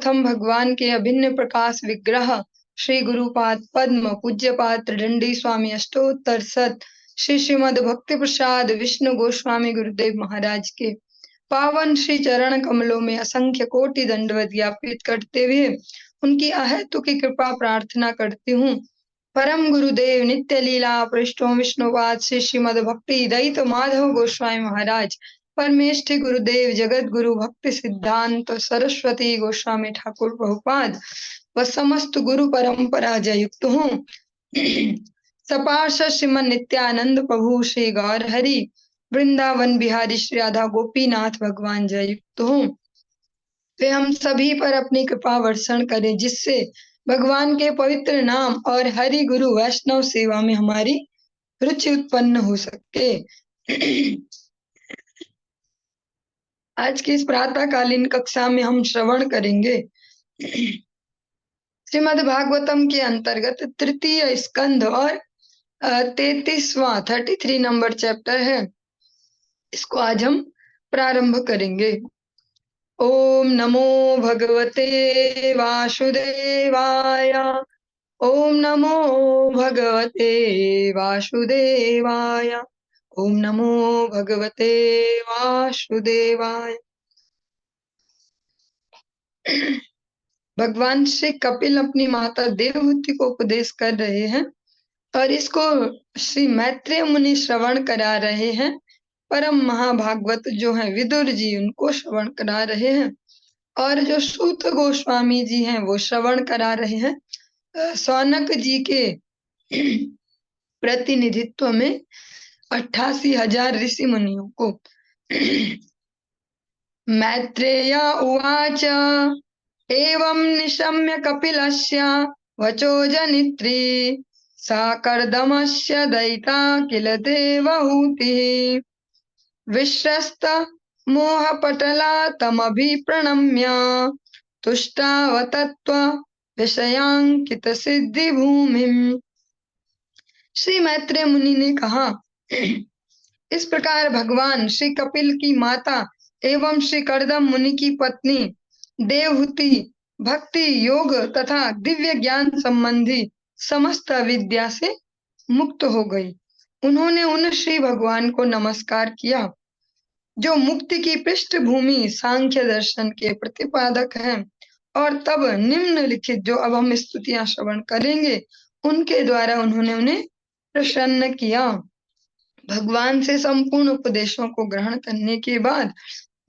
सर्वप्रथम भगवान के अभिन्न प्रकाश विग्रह श्री गुरुपाद पद्म पूज्यपाद त्रिदंडी स्वामी अष्टोत्तर सत श्री श्रीमद भक्ति प्रसाद विष्णु गोस्वामी गुरुदेव महाराज के पावन श्री चरण कमलों में असंख्य कोटि दंडवत ज्ञापित करते हुए उनकी अहेतु की कृपा प्रार्थना करती हूँ। परम गुरुदेव नित्य लीला पृष्ठों विष्णुपाद श्री श्रीमद भक्ति दयित माधव गोस्वामी महाराज परमेष्ठि गुरुदेव जगत गुरु भक्ति सिद्धांत सरस्वती गोस्वामी ठाकुर प्रभुपाद व समस्त गुरु परंपरा जयुक्त हूँ। सपार्षद श्रीमन नित्यानंद प्रभु श्री गौर हरि वृंदावन बिहारी श्री राधा गोपीनाथ भगवान जयुक्त हूँ। वे हम सभी पर अपनी कृपा वर्षण करें जिससे भगवान के पवित्र नाम और हरि गुरु वैष्णव सेवा में हमारी रुचि उत्पन्न हो सके। आज की इस प्रातःकालीन कक्षा में हम श्रवण करेंगे श्रीमद् भागवतम के अंतर्गत तृतीय स्कंध और 33 नंबर चैप्टर है। इसको आज हम प्रारंभ करेंगे। ओम नमो भगवते वासुदेवाय। ओम नमो भगवते वासुदेवाय। ओम नमो भगवते वासुदेवाय। भगवान श्री कपिल अपनी माता देवहूति को उपदेश कर रहे हैं और इसको श्री मैत्रेय मुनि श्रवण करा रहे हैं। परम महाभागवत जो है विदुर जी उनको श्रवण करा रहे हैं और जो सूत गोस्वामी जी हैं वो श्रवण करा रहे हैं सौनक जी के प्रतिनिधित्व में 88,000 ऋषि मुनियों को। मैत्रेय उवाच एवं निशम्य कपिलस्य वचो जनित्री सा कर्दमस्य दयिता किल देवहूतिः विश्रस्त मोहपटला तमभिप्रणम्य तुष्टावतत्व विषयांकित सिद्धि भूमिम्। श्री मैत्रेय मुनि ने कहा, इस प्रकार भगवान श्री कपिल की माता एवं श्री कर्दम मुनि की पत्नी देवहूति भक्ति योग तथा दिव्य ज्ञान संबंधी समस्त विद्या से मुक्त हो गई। उन्होंने उन श्री भगवान को नमस्कार किया जो मुक्ति की पृष्ठभूमि सांख्य दर्शन के प्रतिपादक हैं और तब निम्नलिखित जो अब हम स्तुतियां श्रवण करेंगे उनके द्वारा उन्होंने उन्हें प्रसन्न किया। भगवान से संपूर्ण उपदेशों को ग्रहण करने के बाद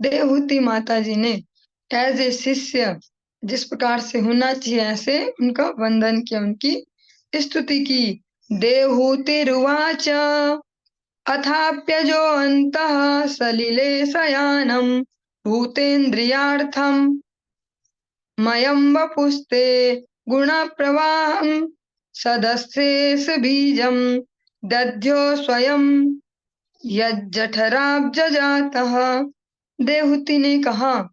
देवहूति माता जी ने एज ए शिष्य जिस प्रकार से होना चाहिए ऐसे उनका वंदन किया, उनकी स्तुति की। देवहूतिरुवाच अथाप्यजो अन्तः सलिले शयानं भूतेन्द्रियार्थं मयं वपुस्ते गुणप्रवाहं सदस्येष बीजं दध्यो स्वयं यज्जठराब्जजातः। देवहूति ने कहा,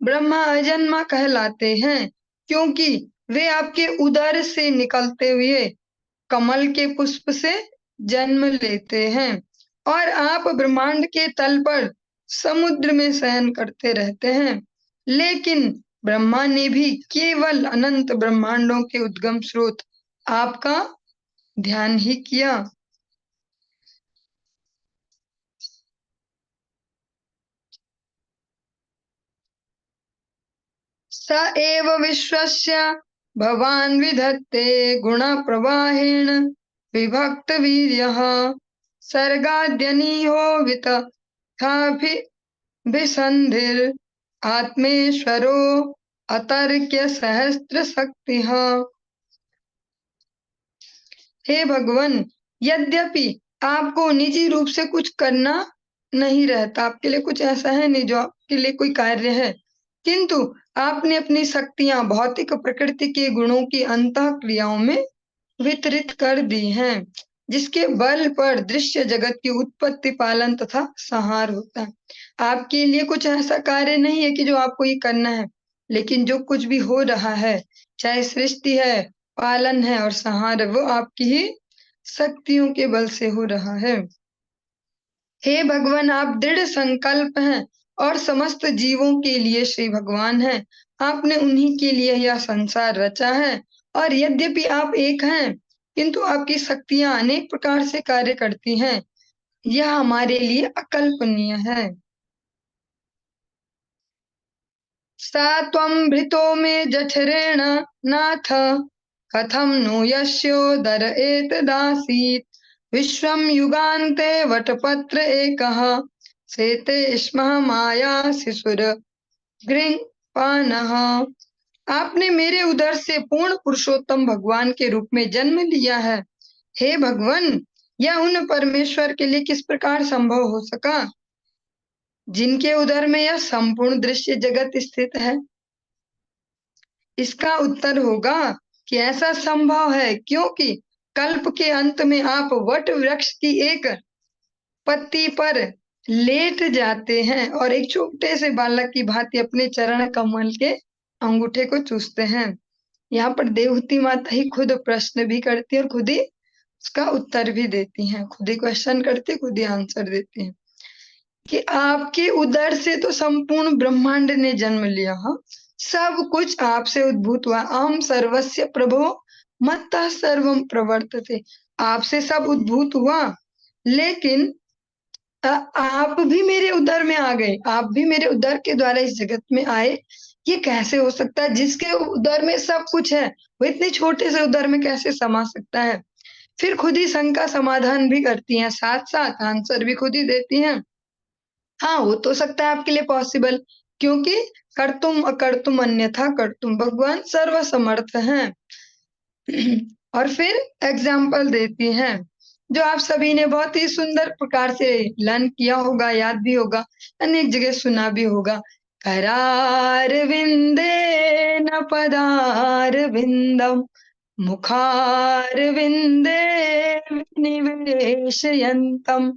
ब्रह्मा अजन्मा कहलाते हैं क्योंकि वे आपके उदर से निकलते हुए कमल के पुष्प से जन्म लेते हैं और आप ब्रह्मांड के तल पर समुद्र में शयन करते रहते हैं। लेकिन ब्रह्मा ने भी केवल अनंत ब्रह्मांडों के उद्गम स्रोत आपका ध्यान ही किया। स एव विश्वस्य भवान् विधत्ते गुण प्रवाहेण विभक्त वीर्यः सर्गाद्यनीहो वितथाभिसन्धिर् आत्मेश्वरो अतर्क्य सहस्त्र शक्तिः। हे भगवान, यद्यपि आपको निजी रूप से कुछ करना नहीं रहता, आपके लिए कुछ ऐसा है नहीं जो आपके लिए कोई कार्य है, किंतु आपने अपनी शक्तियां भौतिक प्रकृति के गुणों की अंतः क्रियाओं में वितरित कर दी हैं, जिसके बल पर दृश्य जगत की उत्पत्ति पालन तथा संहार होता है। आपके लिए कुछ ऐसा कार्य नहीं है कि जो आपको ये करना है, लेकिन जो कुछ भी हो रहा है, चाहे सृष्टि है, पालन है और संहार है, वो आपकी ही शक्तियों के बल से हो रहा है। हे भगवान, आप दृढ़ संकल्प हैं और समस्त जीवों के लिए श्री भगवान हैं। आपने उन्हीं के लिए यह संसार रचा है और यद्यपि आप एक हैं, किंतु आपकी शक्तियां अनेक प्रकार से कार्य करती हैं। यह हमारे लिए अकल्पनीय है। सा त्वं भृतो मे जठरेण नाथ, कथं नु यस्योदर एतदासीत्। विश्वं युगान्ते वटपत्र एकः, सेते स्मः माया शिशुर गृह्पानः। आपने मेरे उदर से पूर्ण पुरुषोत्तम भगवान के रूप में जन्म लिया है। हे भगवान, यह उन परमेश्वर के लिए किस प्रकार संभव हो सका जिनके उदर में यह संपूर्ण दृश्य जगत स्थित है? इसका उत्तर होगा कि ऐसा संभव है क्योंकि कल्प के अंत में आप वट वृक्ष की एक पत्ती पर लेट जाते हैं और एक छोटे से बालक की भांति अपने चरण कमल के अंगूठे को चूसते हैं। यहाँ पर देवहूति माता ही खुद प्रश्न भी करती है और खुद ही उसका उत्तर भी देती हैं। खुद ही क्वेश्चन करती है, खुद ही आंसर देती हैं कि आपके उदर से तो संपूर्ण ब्रह्मांड ने जन्म लिया। हाँ, सब कुछ आपसे उद्भूत हुआ। अहम सर्वस्य प्रभो मत्तः सर्वम प्रवर्तते। आपसे सब उद्भूत हुआ, लेकिन आप भी मेरे उदर में आ गए। आप भी मेरे उदर के द्वारा इस जगत में आए। ये कैसे हो सकता है? जिसके उदर में सब कुछ है, वो इतने छोटे से उदर में कैसे समा सकता है? फिर खुद ही शंका समाधान भी करती हैं, साथ साथ आंसर भी खुद ही देती हैं। हाँ, हो तो सकता है आपके लिए पॉसिबल, क्योंकि कर्तुम अकर्तुम अन्यथा कर्तुम, भगवान सर्व समर्थ हैं। और फिर एग्जाम्पल देती हैं जो आप सभी ने बहुत ही सुंदर प्रकार से लर्न किया होगा, याद भी होगा, अनेक जगह सुना भी होगा। करार विंदे न पदार विंदम, मुखार विंदे निवेशयन्तम,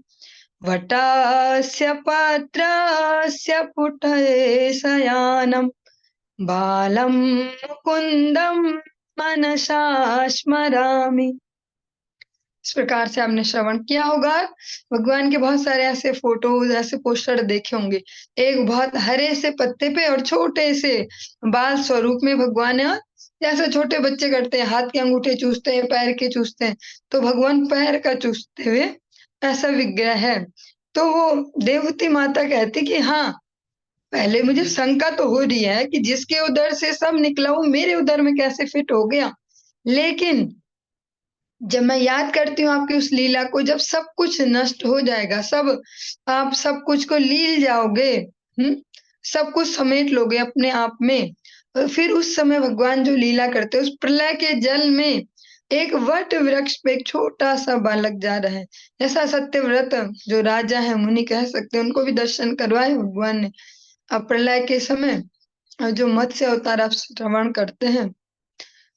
वटास्य पात्रस्य पुटये शयानम्, बालं मुकुंदम मनसा स्मरामि। इस प्रकार से आपने श्रवण किया होगा। भगवान के बहुत सारे ऐसे फोटोज, ऐसे पोस्टर देखे होंगे। एक बहुत हरे से पत्ते पे और छोटे से बाल स्वरूप में भगवान है। जैसे छोटे बच्चे करते हैं, हाथ के अंगूठे चूसते हैं, पैर के चूसते हैं, तो भगवान पैर का चूसते हुए ऐसा विग्रह है। तो वो देवहूति माता कहती कि हाँ, पहले मुझे शंका तो हो रही है कि जिसके उदर से सब निकला वो मेरे उदर में कैसे फिट हो गया, लेकिन जब मैं याद करती हूँ आपकी उस लीला को, जब सब कुछ नष्ट हो जाएगा, सब आप सब कुछ को लील जाओगे, सब कुछ समेट लोगे अपने आप में, फिर उस समय भगवान जो लीला करते हैं, उस प्रलय के जल में एक वट वृक्ष पे एक छोटा सा बालक जा रहा है। ऐसा सत्यव्रत जो राजा है, मुनि कह सकते हैं, उनको भी दर्शन करवाए भगवान ने। अब प्रलय के समय जो मत्स्य अवतार आप श्रवण करते हैं,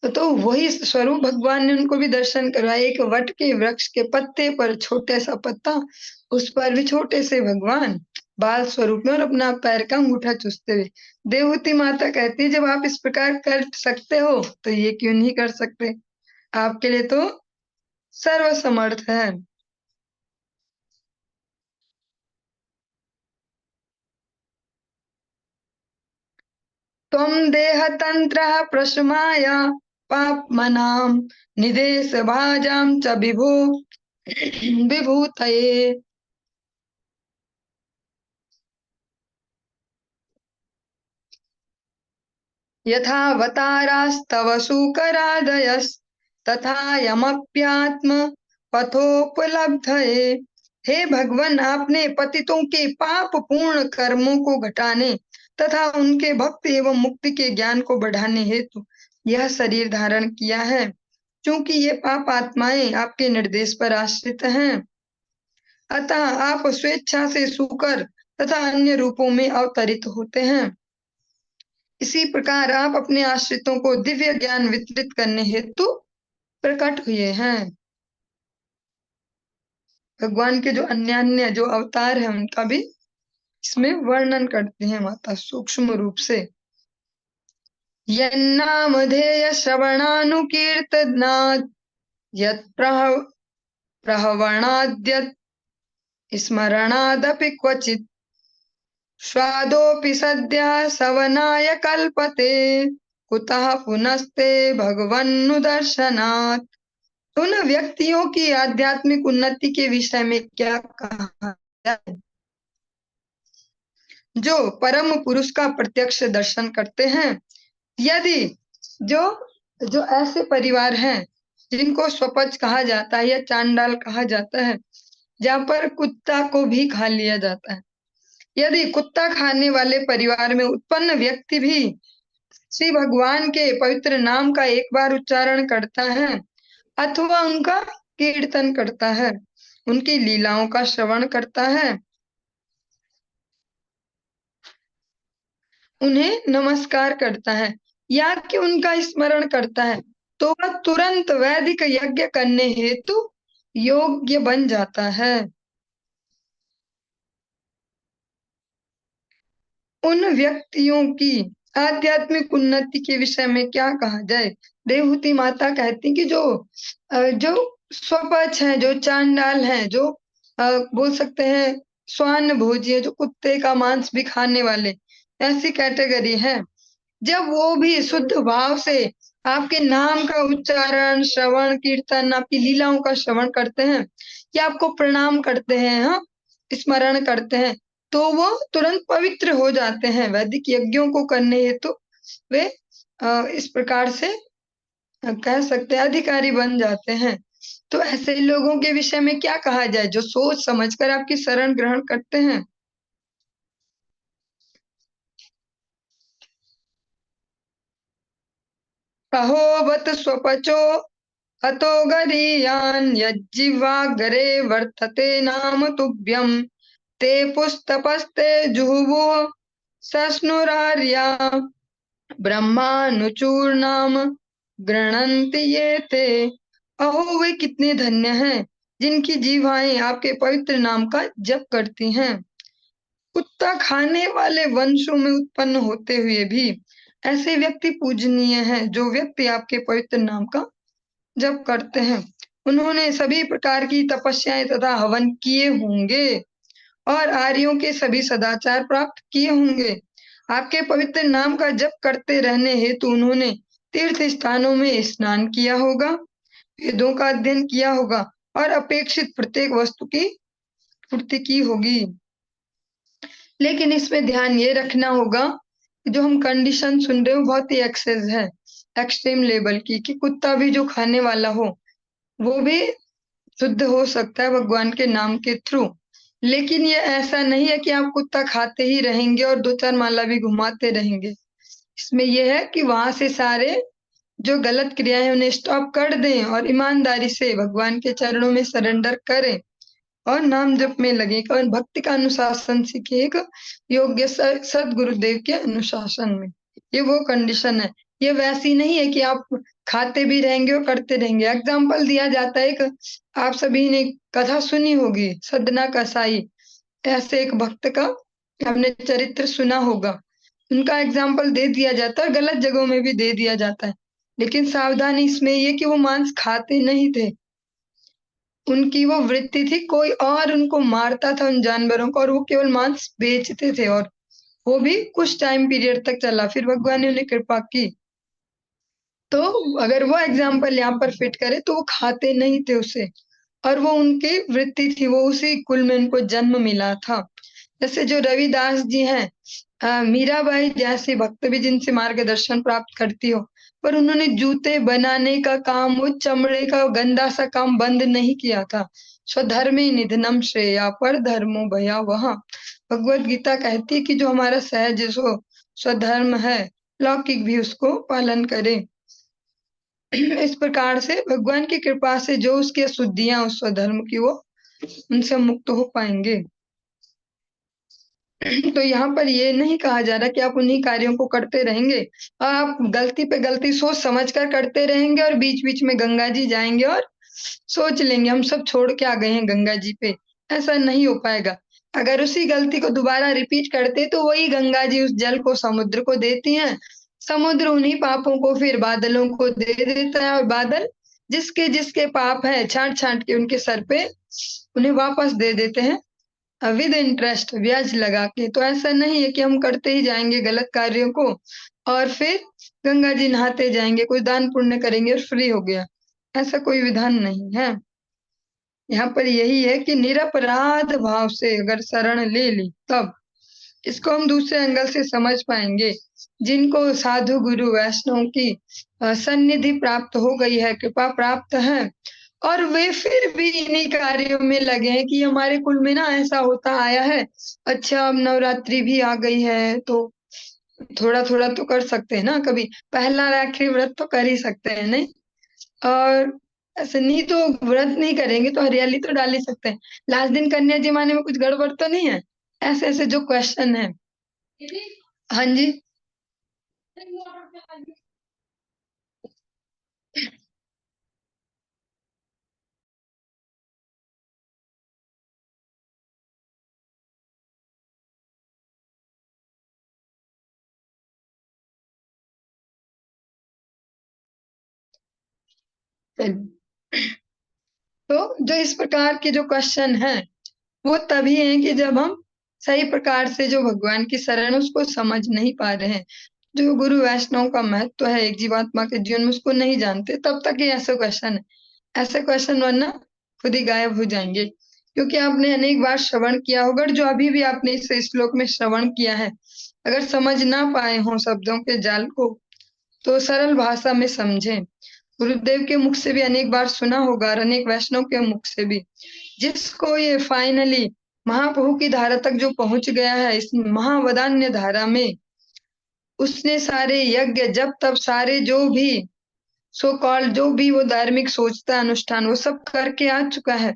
तो वही स्वरूप भगवान ने उनको भी दर्शन करवाया। एक वट के वृक्ष के पत्ते पर छोटे सा पत्ता, उस पर भी छोटे से भगवान बाल स्वरूप में और अपना पैर का अंगूठा चूसते हुए। देवहूति माता कहती है जब आप इस प्रकार कर सकते हो तो ये क्यों नहीं कर सकते? आपके लिए तो सर्व समर्थ है। त्वं देहतन्त्रः प्रशमाय पाप्मनां, निदेश भाजां च विभो विभूतये। यथावतारास्तव शूकरादयस्तथा यमप्यात्म पथोपलब्धये। हे भगवान, आपने पतितों के पाप पूर्ण कर्मों को घटाने तथा उनके भक्ति एवं मुक्ति के ज्ञान को बढ़ाने हेतु यह शरीर धारण किया है। क्योंकि ये पाप आत्माएं आपके निर्देश पर आश्रित हैं, अतः आप स्वेच्छा से सूकर तथा अन्य रूपों में अवतरित होते हैं। इसी प्रकार आप अपने आश्रितों को दिव्य ज्ञान वितरित करने हेतु प्रकट हुए हैं। भगवान के जो अन्य अन्य जो अवतार हैं उनका भी इसमें वर्णन करते हैं माता सूक्ष्म रूप से। यन्नामधेय श्रवणानुकीर्तनात्, यत् प्रहवणाद्यत् स्मरणादपि क्वचित्, स्वादोऽपि सद्यः सवनाय कल्पते, कुतः पुनस्ते भगवन्नुदर्शनात्। उन व्यक्तियों की आध्यात्मिक उन्नति के विषय में क्या कहा जाए जो परम पुरुष का प्रत्यक्ष दर्शन करते हैं। यदि जो जो ऐसे परिवार हैं जिनको स्वपच कहा जाता है या चांडाल कहा जाता है, जहाँ पर कुत्ता को भी खा लिया जाता है, यदि कुत्ता खाने वाले परिवार में उत्पन्न व्यक्ति भी श्री भगवान के पवित्र नाम का एक बार उच्चारण करता है अथवा उनका कीर्तन करता है, उनकी लीलाओं का श्रवण करता है, उन्हें नमस्कार करता है या कि उनका स्मरण करता है, तो वह तुरंत वैदिक यज्ञ करने हेतु योग्य बन जाता है। उन व्यक्तियों की आध्यात्मिक उन्नति के विषय में क्या कहा जाए। देवहूति माता कहती कि जो स्वपच है, जो चांडाल है, जो बोल सकते हैं स्वान्न भोजी है, जो कुत्ते का मांस भी खाने वाले, ऐसी कैटेगरी है, जब वो भी शुद्ध भाव से आपके नाम का उच्चारण, श्रवण, कीर्तन, आपकी लीलाओं का श्रवण करते हैं या आपको प्रणाम करते हैं, हाँ, स्मरण करते हैं, तो वो तुरंत पवित्र हो जाते हैं। वैदिक यज्ञों को करने हेतु वे इस प्रकार से कह सकते हैं अधिकारी बन जाते हैं। तो ऐसे लोगों के विषय में क्या कहा जाए जो सोच समझकर आपकी शरण ग्रहण करते हैं। अहोबत स्वपचो हतो गरीयान् यज्जिह्वाग्रे वर्तते नाम तुभ्यं ते पुस्तपस्ते जुहुवुः सस्नुरार्या ब्रह्मानुचूर्णाम गृह्णन्ति ये ते। अहो वे कितने धन्य हैं जिनकी जीवाएं आपके पवित्र नाम का जप करती हैं। कुत्ता खाने वाले वंशों में उत्पन्न होते हुए भी ऐसे व्यक्ति पूजनीय हैं जो व्यक्ति आपके पवित्र नाम का जप करते हैं। उन्होंने सभी प्रकार की तपस्याएं तथा हवन किए होंगे और आर्यों के सभी सदाचार प्राप्त किए होंगे। आपके पवित्र नाम का जप करते रहने हेतु उन्होंने तीर्थ स्थानों में स्नान किया होगा, वेदों का अध्ययन किया होगा और अपेक्षित प्रत्येक वस्तु की पूर्ति की होगी। लेकिन इसमें ध्यान ये रखना होगा कि जो हम कंडीशन सुन रहे हो बहुत ही एक्सेस है, एक्सट्रीम लेवल की, कि कुत्ता भी जो खाने वाला हो वो भी शुद्ध हो सकता है भगवान के नाम के थ्रू। लेकिन ये ऐसा नहीं है कि आप कुत्ता खाते ही रहेंगे और 2-4 माला भी घुमाते रहेंगे। इसमें यह है कि वहां से सारे जो गलत क्रियाएं उन्हें स्टॉप कर दें और ईमानदारी से भगवान के चरणों में सरेंडर करें और नाम जप में लगे और भक्ति का अनुशासन सीखे एक योग्य सदगुरुदेव के अनुशासन में। ये वो कंडीशन है, ये वैसी नहीं है कि आप खाते भी रहेंगे और करते रहेंगे। एग्जाम्पल दिया जाता है, एक आप सभी ने कथा सुनी होगी, सदना कसाई, ऐसे एक भक्त का हमने चरित्र सुना होगा। उनका एग्जाम्पल दे दिया जाता है और गलत जगहों में भी दे दिया जाता है, लेकिन सावधानी इसमें ये कि वो मांस खाते नहीं थे, उनकी वो वृत्ति थी, कोई और उनको मारता था उन जानवरों को और वो केवल मांस बेचते थे और वो भी कुछ टाइम पीरियड तक चला, फिर भगवान ने उन्हें कृपा की। तो अगर वो एग्जाम्पल यहाँ पर फिट करे तो वो खाते नहीं थे उसे और वो उनकी वृत्ति थी, वो उसी कुल में उनको जन्म मिला था। जैसे जो रविदास जी हैं, मीराबाई जैसे भक्त भी जिनसे मार्गदर्शन प्राप्त करती हो, पर उन्होंने जूते बनाने का काम, वो चमड़े का गंदा सा काम बंद नहीं किया था। स्वधर्मे निधनम श्रेया पर धर्मो भयावह। भगवत गीता कहती है कि जो हमारा सहज जो स्वधर्म है, लौकिक भी उसको पालन करे। इस प्रकार से भगवान की कृपा से जो उसकी अशुद्धियां उस स्वधर्म की, वो उनसे मुक्त हो पाएंगे। तो यहाँ पर ये नहीं कहा जा रहा कि आप उन्हीं कार्यों को करते रहेंगे, आप गलती पे गलती सोच समझ कर करते रहेंगे और बीच बीच में गंगा जी जाएंगे और सोच लेंगे हम सब छोड़ के आ गए हैं गंगा जी पे। ऐसा नहीं हो पाएगा। अगर उसी गलती को दोबारा रिपीट करते तो वही गंगा जी उस जल को समुद्र को देती हैं, समुद्र उन्हीं पापों को फिर बादलों को दे देता है और बादल जिसके जिसके पाप है छांट छांट के उनके सर पे उन्हें वापस दे देते हैं विद इंटरेस्ट, ब्याज लगा के। तो ऐसा नहीं है कि हम करते ही जाएंगे गलत कार्यों को और फिर गंगा जी नहाते जाएंगे, कोई दान पुण्य करेंगे और फ्री हो गया, ऐसा कोई विधान नहीं है। यहाँ पर यही है कि निरपराध भाव से अगर शरण ले ली तब इसको हम दूसरे एंगल से समझ पाएंगे। जिनको साधु गुरु वैष्णव की सन्निधि प्राप्त हो गई है, कृपा प्राप्त है, और वे फिर भी इन्हीं कार्यों में लगे हैं कि हमारे कुल में ना ऐसा होता आया है, अच्छा अब नवरात्रि भी आ गई है तो थोड़ा थोड़ा तो कर सकते हैं ना, कभी पहला राखी व्रत तो कर ही सकते हैं नहीं, और ऐसे नहीं तो व्रत नहीं करेंगे तो हरियाली तो डाल ही सकते हैं, लास्ट दिन कन्या जमाने में कुछ गड़बड़ तो नहीं है। ऐसे ऐसे जो क्वेश्चन है। हाँ जी। तो जो इस प्रकार के जो क्वेश्चन हैं वो तभी हैं कि जब हम सही प्रकार से जो भगवान की शरण है उसको समझ नहीं पा रहे हैं, जो गुरु वैष्णव का महत्व है एक जीवात्मा के जीवन में उसको नहीं जानते, तब तक ये ऐसे क्वेश्चन है। ऐसे क्वेश्चन वरना खुद ही गायब हो जाएंगे, क्योंकि आपने अनेक बार श्रवण किया होगा, और जो अभी भी आपने इस श्लोक में श्रवण किया है अगर समझ ना पाए हो शब्दों के जाल को तो सरल भाषा में समझें। गुरुदेव के मुख से भी अनेक बार सुना होगा और अनेक वैष्णव के मुख से भी, जिसको ये फाइनली महाप्रभु की धारा तक जो पहुंच गया है इस महावदान्य धारा में, उसने सारे यज्ञ जब तब सारे जो भी सो कॉल्ड जो भी वो धार्मिक सोचता अनुष्ठान वो सब करके आ चुका है।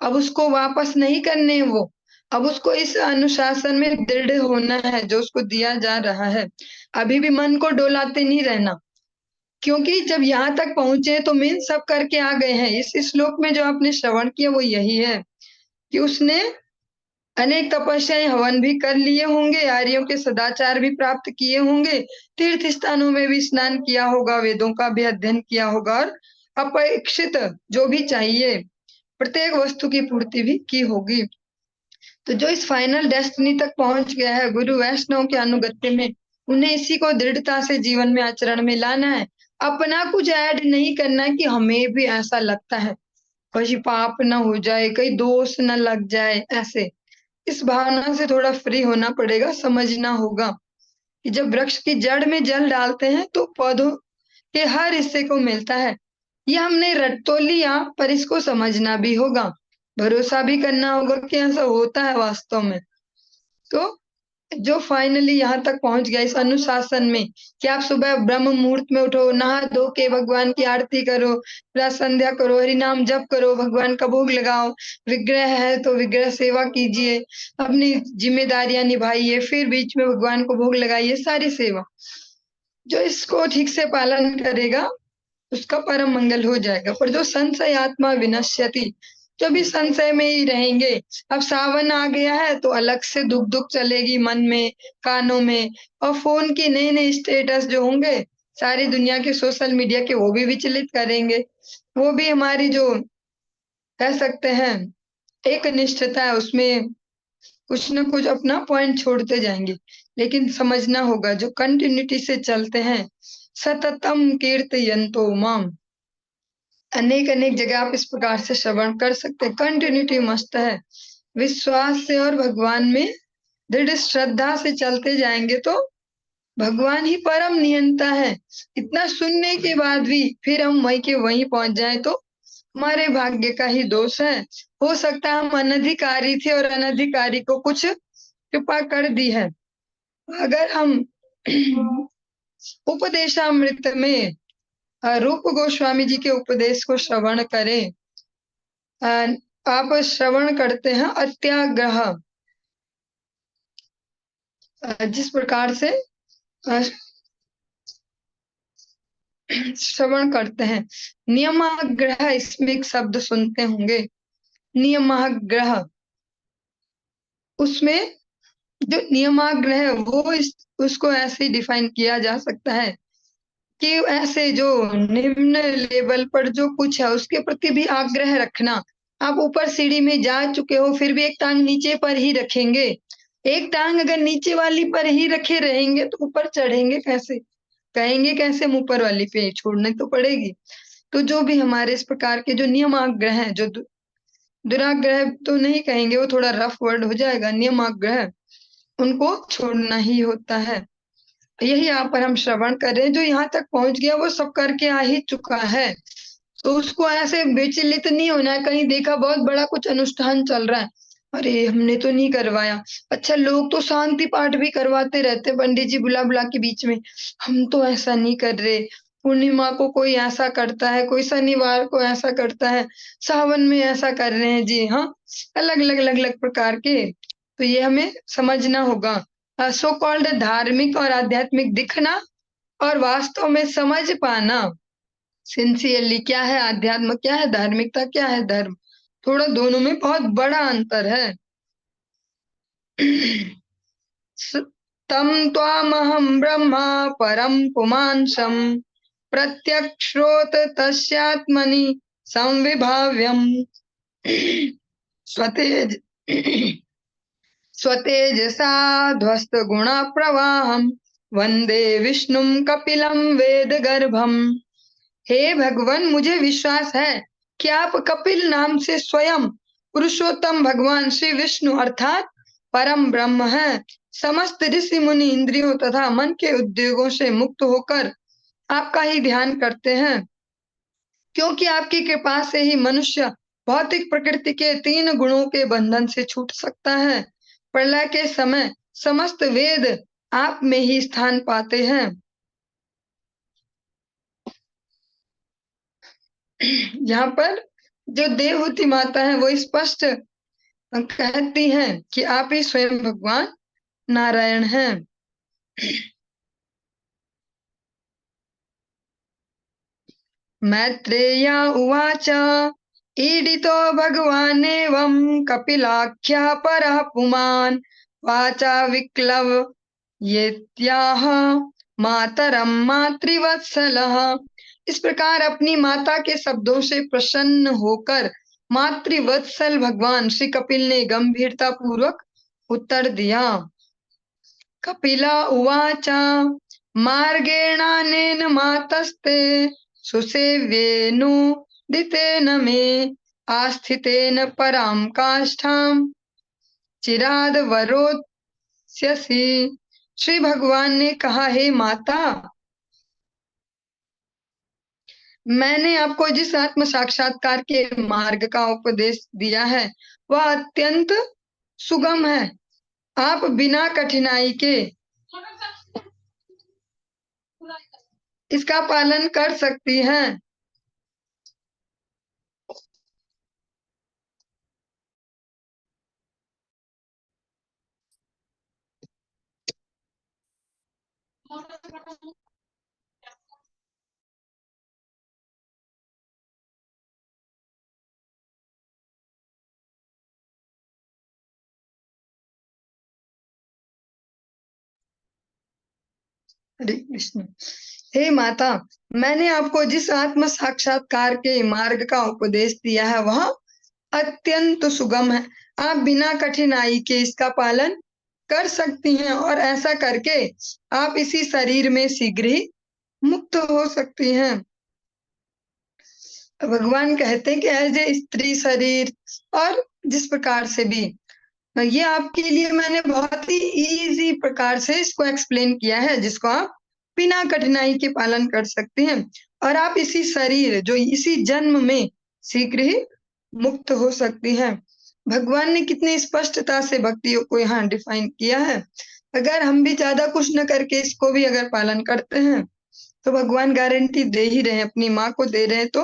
अब उसको वापस नहीं करने वो, अब उसको इस अनुशासन में दृढ़ होना है जो उसको दिया जा रहा है। अभी भी मन को डोलाते नहीं रहना, क्योंकि जब यहाँ तक पहुंचे तो मीन सब करके आ गए हैं। इस श्लोक में जो आपने श्रवण किया वो यही है कि उसने अनेक तपस्याएं हवन भी कर लिए होंगे, आर्यों के सदाचार भी प्राप्त किए होंगे, तीर्थ स्थानों में भी स्नान किया होगा, वेदों का भी अध्ययन किया होगा, और अपेक्षित जो भी चाहिए प्रत्येक वस्तु की पूर्ति भी की होगी। तो जो इस फाइनल डेस्टिनी तक पहुंच गया है गुरु वैष्णव के अनुगत्य में, उन्हें इसी को दृढ़ता से जीवन में आचरण में लाना है। अपना कुछ ऐड नहीं करना है कि हमें भी ऐसा लगता है कहीं पाप ना हो जाए, कहीं दोष न लग जाए, ऐसे इस भावना से थोड़ा फ्री होना पड़ेगा। समझना होगा कि जब वृक्ष की जड़ में जल डालते हैं तो पौधों के हर हिस्से को मिलता है। ये हमने रट तो लिया पर इसको समझना भी होगा, भरोसा भी करना होगा कि ऐसा होता है वास्तव में। तो जो फाइनली यहाँ तक पहुंच गया इस अनुशासन में कि आप सुबह ब्रह्म मुहूर्त में उठो, नहा धो के भगवान की आरती करो, प्रातः संध्या करो, हरि नाम जप करो, भगवान का भोग लगाओ, विग्रह है तो विग्रह सेवा कीजिए, अपनी जिम्मेदारियां निभाइए, फिर बीच में भगवान को भोग लगाइए, सारी सेवा। जो इसको ठीक से पालन करेगा उसका परम मंगल हो जाएगा। पर जो संशय आत्मा विनश्यति, जो भी संशय में ही रहेंगे, अब सावन आ गया है तो अलग से दुख दुख चलेगी मन में, कानों में, और फोन की नए नए स्टेटस जो होंगे सारी दुनिया के सोशल मीडिया के वो भी विचलित करेंगे। वो भी हमारी जो कह सकते हैं एक निष्ठता है उसमें कुछ न कुछ अपना पॉइंट छोड़ते जाएंगे। लेकिन समझना होगा जो कंटिन्यूटी से चलते हैं, सततम कीर्तयन्तो माम, अनेक अनेक जगह आप इस प्रकार से श्रवण कर सकते हैं। कंटिन्यूटी मस्त है, विश्वास से और भगवान में दृढ़ श्रद्धा से चलते जाएंगे तो भगवान ही परम नियंता है। इतना सुनने के बाद भी फिर हम वहीं के वहीं पहुंच जाए तो हमारे भाग्य का ही दोष है। हो सकता है हम अनधिकारी थे और अनधिकारी को कुछ कृपा कर दी है। अगर हम उपदेशामृत में रूप गोस्वामी जी के उपदेश को श्रवण करें, आप श्रवण करते हैं अत्याग्रह, जिस प्रकार से श्रवण करते हैं नियमाग्रह, इसमें एक शब्द सुनते होंगे नियमाग्रह, उसमें जो नियमाग्रह है वो उसको ऐसे डिफाइन किया जा सकता है कि ऐसे जो निम्न लेवल पर जो कुछ है उसके प्रति भी आग्रह रखना, आप ऊपर सीढ़ी में जा चुके हो, फिर भी एक टांग नीचे पर ही रखेंगे। एक टांग अगर नीचे वाली पर ही रखे रहेंगे तो ऊपर चढ़ेंगे कैसे? कहेंगे कैसे हम ऊपर वाली पे? छोड़नी तो पड़ेगी। तो जो भी हमारे इस प्रकार के जो नियमाग्रह हैं, जो दुराग्रह तो नहीं कहेंगे, वो थोड़ा रफ वर्ड हो जाएगा, नियमाग्रह, उनको छोड़ना ही होता है। यही यहाँ पर हम श्रवण कर रहे हैं। जो यहाँ तक पहुंच गया वो सब करके आ ही चुका है, तो उसको ऐसे विचलित नहीं होना है। कहीं देखा बहुत बड़ा कुछ अनुष्ठान चल रहा है, अरे हमने तो नहीं करवाया। अच्छा, लोग तो शांति पाठ भी करवाते रहते हैं पंडित जी बुला बुला के बीच में, हम तो ऐसा नहीं कर रहे। पूर्णिमा को कोई ऐसा करता है, कोई शनिवार को ऐसा करता है, सावन में ऐसा कर रहे हैं जी। हाँ, अलग अलग अलग अलग प्रकार के, तो ये हमें समझना होगा। सो कॉल्ड धार्मिक और आध्यात्मिक दिखना और वास्तव में समझ पाना सिंसियरली क्या है अध्यात्म, क्या है धार्मिकता, क्या है धर्म, थोड़ा दोनों में बहुत बड़ा अंतर है। तम त्वामहं ब्रह्मा परम पुमांसम प्रत्यक्षरोत तस्यात्मनि संविभाव्यम स्वतेज स्वतेजसा ध्वस्त गुण प्रवाहम वंदे विष्णुम कपिलम वेद गर्भम। हे भगवान, मुझे विश्वास है कि आप कपिल नाम से स्वयं पुरुषोत्तम भगवान श्री विष्णु अर्थात परम ब्रह्म हैं। समस्त ऋषि मुनि इंद्रियों तथा मन के उद्योगों से मुक्त होकर आपका ही ध्यान करते हैं, क्योंकि आपकी कृपा से ही मनुष्य भौतिक प्रकृति के 3 गुणों के बंधन से छूट सकता है। प्रलय के समय समस्त वेद आप में ही स्थान पाते हैं। यहाँ पर जो देवहूति माता है वो स्पष्ट कहती हैं कि आप ही स्वयं भगवान नारायण हैं। मैत्रेय उवाच ईडितो भगवानेवं कपिलाख्यः परः पुमान् वाचा विक्लव येत्याह मातरम मातृवत्सलः। इस प्रकार अपनी माता के शब्दों से प्रसन्न होकर मातृवत्सल भगवान श्री कपिल ने गंभीरता पूर्वक उत्तर दिया। कपिला उवाच मार्गेणानेन मातस्ते सुसेव्येनुदितेन मे आस्थितेन परां काष्ठां चिराद वरोत्स्यसि। श्री भगवान ने कहा, हे माता, मैंने आपको जिस आत्म साक्षात्कार के मार्ग का उपदेश दिया है वह अत्यंत सुगम है। आप बिना कठिनाई के इसका पालन कर सकती हैं। हरे कृष्ण। हे माता, मैंने आपको जिस आत्म साक्षात्कार के मार्ग का उपदेश दिया है वह अत्यंत सुगम है। आप बिना कठिनाई के इसका पालन कर सकती हैं और ऐसा करके आप इसी शरीर में शीघ्र ही मुक्त हो सकती हैं। भगवान कहते हैं कि एज ए स्त्री शरीर और जिस प्रकार से भी, ये आपके लिए मैंने बहुत ही इजी प्रकार से इसको एक्सप्लेन किया है, जिसको आप बिना कठिनाई के पालन कर सकते हैं और आप इसी शरीर जो इसी जन्म में शीघ्र ही मुक्त हो सकती हैं। भगवान ने कितनी स्पष्टता से भक्तियों को यहाँ डिफाइन किया है। अगर हम भी ज्यादा कुछ न करके इसको भी अगर पालन करते हैं तो भगवान गारंटी दे ही रहे हैं, अपनी माँ को दे रहे हैं, तो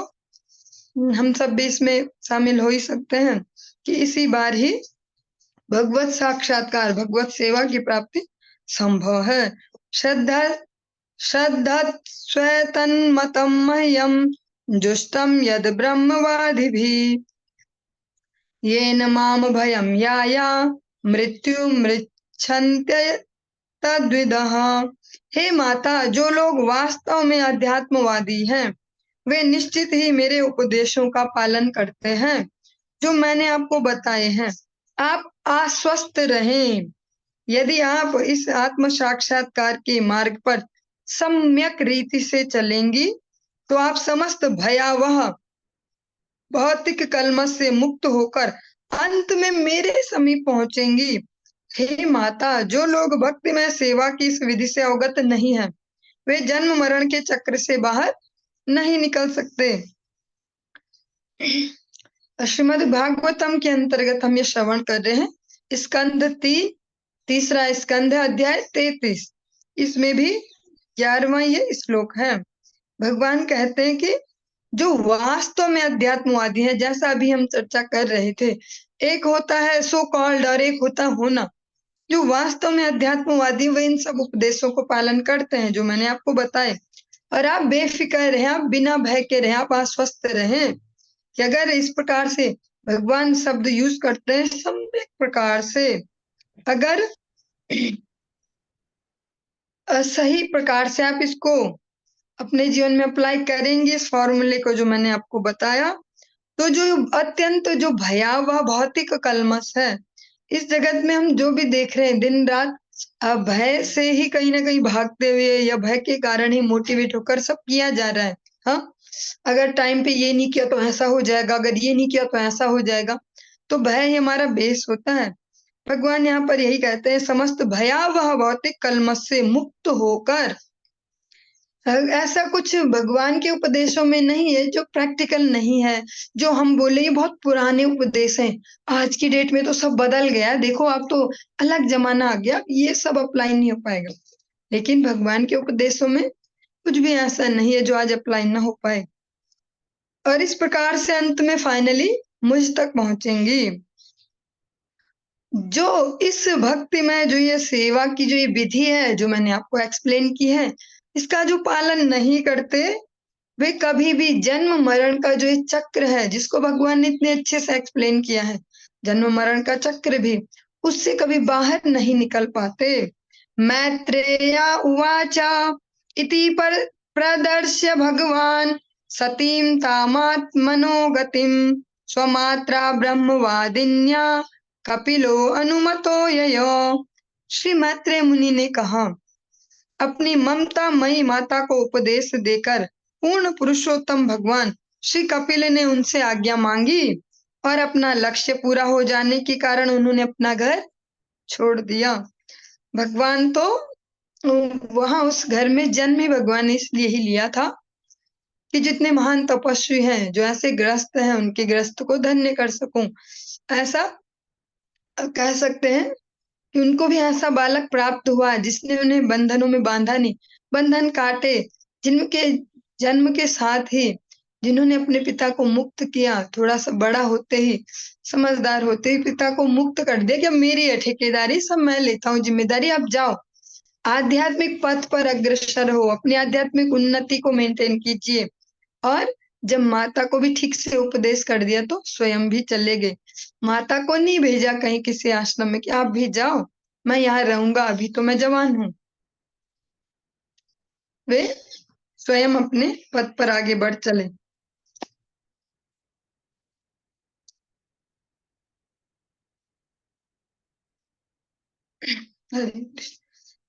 हम सब भी इसमें शामिल हो ही सकते हैं कि इसी बार ही भगवत साक्षात्कार, भगवत सेवा की प्राप्ति संभव है। श्रद्धा श्रद्धा स्वतन्मतं मह्यं जुष्टं यद ब्रह्मवादिभिः येन माम भयं याया मृत्यु मृच्छन्त्य तद्विदः। हे माता, जो लोग वास्तव में अध्यात्मवादी हैं वे निश्चित ही मेरे उपदेशों का पालन करते हैं। जो मैंने आपको बताए हैं, आप आश्वस्त रहें। यदि आप इस आत्म साक्षात्कार के मार्ग पर सम्यक रीति से चलेंगी तो आप समस्त भयावह भौतिक कलमश से मुक्त होकर अंत में मेरे समीप पहुंचेंगी। हे माता, जो लोग भक्ति में सेवा की इस विधि से अवगत नहीं है, वे जन्म मरण के चक्र से बाहर नहीं निकल सकते। श्रीमद् भागवतम के अंतर्गत हम ये श्रवण कर रहे हैं। स्कंद 3, तीसरा स्कंद है, अध्याय 33। इसमें भी 11वां ये श्लोक है। भगवान कहते हैं कि जो वास्तव में अध्यात्मवादी है, जैसा अभी हम चर्चा कर रहे थे, एक होता है सो कॉल्ड और एक होता होना। जो वास्तव में अध्यात्मवादी वे इन सब उपदेशों को पालन करते हैं जो मैंने आपको बताए। और आप बेफिक्र रहें, आप बिना भय के रहें, आप आश्वस्त रहें कि अगर इस प्रकार से भगवान शब्द यूज करते हैं सम्यक प्रकार से, अगर सही प्रकार से आप इसको अपने जीवन में अप्लाई करेंगे, इस फॉर्मूले को जो मैंने आपको बताया, तो जो अत्यंत जो भयावह भौतिक कलमश है इस जगत में हम जो भी देख रहे हैं दिन रात, भय से ही कहीं ना कहीं भागते हुए या भय के कारण ही मोटिवेट होकर सब किया जा रहा है। हाँ, अगर टाइम पे ये नहीं किया तो ऐसा हो जाएगा, अगर ये नहीं किया तो ऐसा हो जाएगा, तो भय ही हमारा बेस होता है। भगवान यहाँ पर यही कहते हैं, समस्त भयावह भौतिक कलमश से मुक्त होकर। ऐसा कुछ भगवान के उपदेशों में नहीं है जो प्रैक्टिकल नहीं है, जो हम बोले ये बहुत पुराने उपदेश हैं, आज की डेट में तो सब बदल गया, देखो अब तो अलग जमाना आ गया, ये सब अप्लाई नहीं हो पाएगा। लेकिन भगवान के उपदेशों में कुछ भी ऐसा नहीं है जो आज अप्लाई ना हो पाए। और इस प्रकार से अंत में फाइनली मुझ तक पहुंचेंगी। जो इस भक्ति में जो ये सेवा की जो ये विधि है जो मैंने आपको एक्सप्लेन की है, इसका जो पालन नहीं करते वे कभी भी जन्म मरण का जो ये चक्र है जिसको भगवान ने इतने अच्छे से एक्सप्लेन किया है, जन्म मरण का चक्र भी, उससे कभी बाहर नहीं निकल पाते। मैत्रेया उवाचा इति पर प्रदर्श्य भगवान सतीं तामात्मनो गतिम स्वमात्रा ब्रह्मवादिन्या कपिलो अनुमतो ययो। श्री मैत्रेय मुनि ने कहा, अपनी ममतामयी माता को उपदेश देकर पूर्ण पुरुषोत्तम भगवान श्री कपिल ने उनसे आज्ञा मांगी और अपना लक्ष्य पूरा हो जाने के कारण उन्होंने अपना घर छोड़ दिया। भगवान तो वहां उस घर में जन्म ही भगवान ने इसलिए ही लिया था कि जितने महान तपस्वी हैं जो ऐसे ग्रस्त हैं उनके ग्रस्त को धन्य कर सकूं। ऐसा कह सकते हैं कि उनको भी ऐसा बालक प्राप्त हुआ जिसने उन्हें बंधनों में बांधा नहीं, बंधन काटे, जिनके जन्म के साथ ही जिन्होंने अपने पिता को मुक्त किया, थोड़ा सा बड़ा होते ही समझदार होते ही पिता को मुक्त कर दिया कि अब मेरी है ठेकेदारी, सब मैं लेता हूँ जिम्मेदारी, आप जाओ आध्यात्मिक पथ पर अग्रसर हो, अपनी आध्यात्मिक उन्नति को मेंटेन कीजिए। और जब माता को भी ठीक से उपदेश कर दिया तो स्वयं भी चले गए। माता को नहीं भेजा कहीं किसी आश्रम में कि आप भी जाओ, मैं यहाँ रहूंगा, अभी तो मैं जवान हूँ। वे स्वयं अपने पद पर आगे बढ़ चले।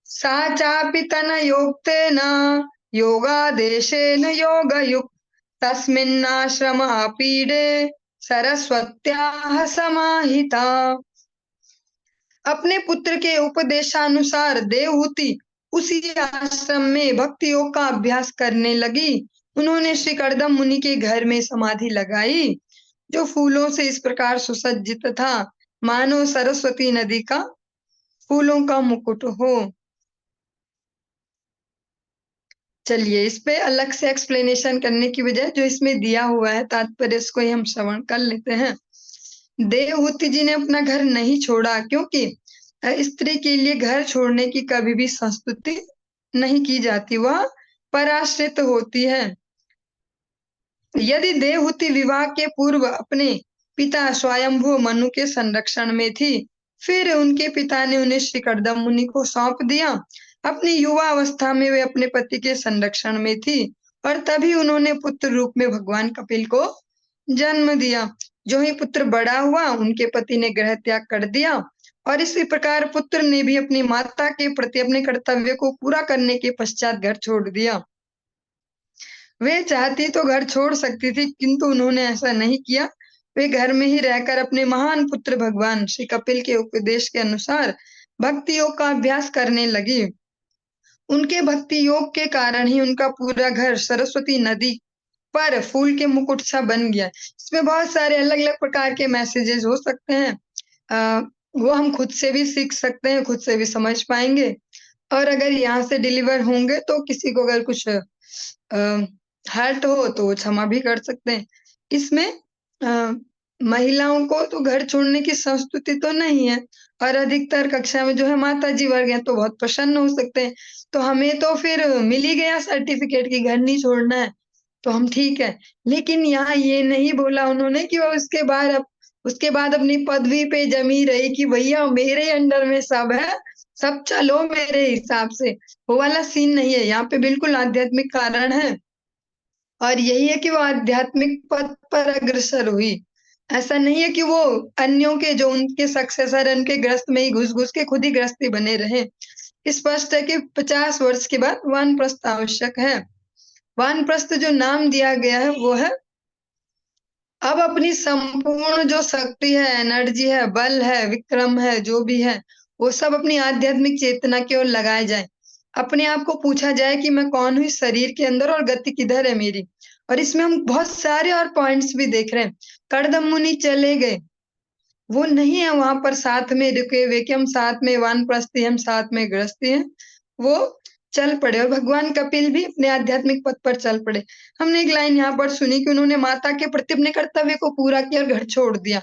सा चापि तनयोक्तेन योगादेशेन योगयुक्त तस्मिन्नाश्रमापीडे सरस्वत्याः समाहिता। अपने पुत्र के उपदेशानुसार देवहूति उसी आश्रम में भक्ति योग का अभ्यास करने लगी। उन्होंने श्री कर्दम मुनि के घर में समाधि लगाई जो फूलों से इस प्रकार सुसज्जित था मानो सरस्वती नदी का फूलों का मुकुट हो। चलिए इस पे अलग से एक्सप्लेनेशन करने की बजाय जो इसमें दिया हुआ है तात्पर्य इसको ही हम श्रवण कर लेते हैं। देवहूति जी ने अपना घर नहीं छोड़ा क्योंकि स्त्री के लिए घर छोड़ने की कभी भी संस्तुति नहीं की जाती, वह पराश्रित होती है। यदि देवहूति विवाह के पूर्व अपने पिता स्वयंभू मनु के संरक्षण में थी, फिर उनके पिता ने उन्हें श्री कर्दम मुनि को सौंप दिया। अपनी युवा अवस्था में वे अपने पति के संरक्षण में थी और तभी उन्होंने पुत्र रूप में भगवान कपिल को जन्म दिया। जो ही पुत्र बड़ा हुआ, उनके पति ने गृह त्याग कर दिया और इसी प्रकार पुत्र ने भी अपनी माता के प्रति अपने कर्तव्य को पूरा करने के पश्चात घर छोड़ दिया। वे चाहती तो घर छोड़ सकती थी, किंतु उन्होंने ऐसा नहीं किया। वे घर में ही रहकर अपने महान पुत्र भगवान श्री कपिल के उपदेश के अनुसार भक्ति योग का अभ्यास करने लगी। उनके भक्ति योग के कारण ही उनका पूरा घर सरस्वती नदी पर फूल के मुकुट सा बन गया। इसमें बहुत सारे अलग-अलग प्रकार के मैसेजेस हो सकते हैं। वो हम खुद से भी सीख सकते हैं, खुद से भी समझ पाएँगे और अगर यहाँ से डिलीवर होंगे तो किसी को अगर कुछ हर्ट हो तो वो क्षमा भी कर सकते हैं। इसमें अ, महिलाओं को तो घर छोड़ने की संस्कृति तो नहीं है और अधिकतर कक्षा में जो है माताजी वर्ग हैं तो बहुत प्रसन्न हो सकते हैं। तो हमें तो फिर मिल ही गया सर्टिफ़िकेट कि घर नहीं छोड़ना है, तो हम ठीक है। लेकिन यहाँ ये नहीं बोला उन्होंने कि वो उसके बाद अपनी पदवी पे जमी रही कि भैया मेरे अंडर में सब है, सब चलो मेरे हिसाब से। वो वाला सीन नहीं है, यहाँ पे बिल्कुल आध्यात्मिक कारण है। और यही है कि वो आध्यात्मिक पथ पर अग्रसर हुई। ऐसा नहीं है कि वो अन्यों के जो उनके सक्सेसर हैं, उनके ग्रस्त में ही घुस-घुस के खुद ही गृहस्थी बने रहे। स्पष्ट है कि 50 वर्ष के बाद वानप्रस्थ आवश्यक है। वानप्रस्थ जो नाम दिया गया है वो है अब अपनी संपूर्ण जो शक्ति है, एनर्जी है, बल है, विक्रम है, जो भी है, वो सब अपनी आध्यात्मिक चेतना की ओर लगाए जाएँ। अपने आप को पूछा जाए कि मैं कौन हूँ इस शरीर के अंदर और गति किधर है मेरी? और इसमें हम बहुत सारे और पॉइंट्स भी देख रहे हैं। कर्दम मुनि चले गए, वो नहीं है वहाँ पर साथ में रुके हुए कि हम साथ में वानप्रस्थी, हम साथ में गृहस्थी हैं। वो चल पड़े और भगवान कपिल भी अपने आध्यात्मिक पथ पर चल पड़े। हमने एक लाइन यहाँ पर सुनी कि उन्होंने माता के प्रति अपने कर्तव्य को पूरा किया और घर छोड़ दिया।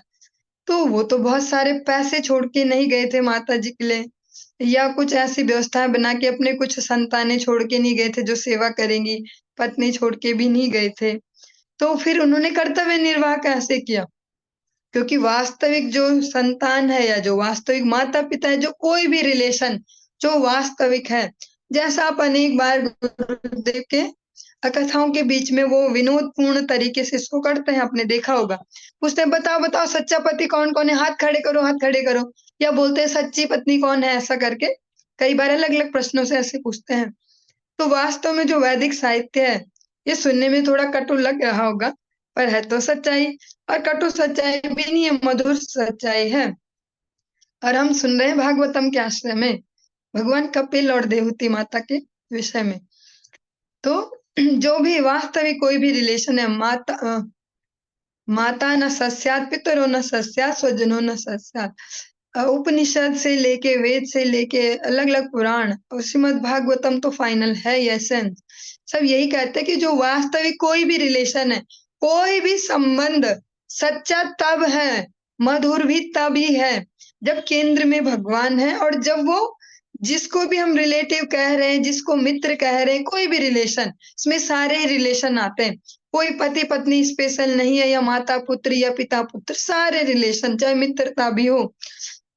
तो वो तो बहुत सारे पैसे छोड़ के नहीं गए थे माताजी के लिए या कुछ ऐसी व्यवस्थाएँ बना के अपने कुछ संतानें छोड़ के नहीं गए थे जो सेवा करेंगी, पत्नी छोड़ के भी नहीं गए थे। तो फिर उन्होंने कर्तव्य निर्वाह कैसे किया? क्योंकि वास्तविक जो संतान है या जो वास्तविक माता-पिता है, जो कोई भी रिलेशन जो वास्तविक है, जैसा आप अनेक बार गुरुदेव के कथाओं के बीच में वो विनोदपूर्ण तरीके से इसको करते हैं, आपने देखा होगा। पूछते हैं, "बताओ, बताओ सच्चा पति कौन-कौन है? हाथ खड़े करो।" या बोलते हैं, "सच्ची पत्नी कौन है?" ऐसा करके कई बार अलग-अलग प्रश्नों से ऐसे पूछते हैं। तो वास्तव में जो वैदिक साहित्य है, ये सुनने में थोड़ा कटु लग रहा होगा, पर है तो सच्चाई और कटु सच्चाई भी नहीं है, मधुर सच्चाई है। और हम सुन रहे हैं भागवतम के आश्रय में, भगवान कपिल और देवहूति माता के विषय में। तो जो भी वास्तविक कोई भी रिलेशन है, माता न सस्यात् पितरो न सस्यात् स्वजनो न सस्यात्। उपनिषद से लेके वेद से लेके अलग-अलग पुराण और श्रीमद् भागवतम तो फाइनल है ही एसेंस। सब यही कहते हैं कि जो वास्तविक कोई भी रिलेशन है, कोई भी संबंध सच्चा तब है, मधुर भी तभी है, जब केंद्र में भगवान है और जब वो जिसको भी हम रिलेटिव कह रहे हैं, जिसको मित्र कह रहे हैं, कोई भी रिलेशन, इसमें सारे ही रिलेशन आते हैं। कोई पति-पत्नी स्पेशल नहीं है या माता-पुत्र या पिता-पुत्र, सारे रिलेशन चाहे मित्रता भी हो।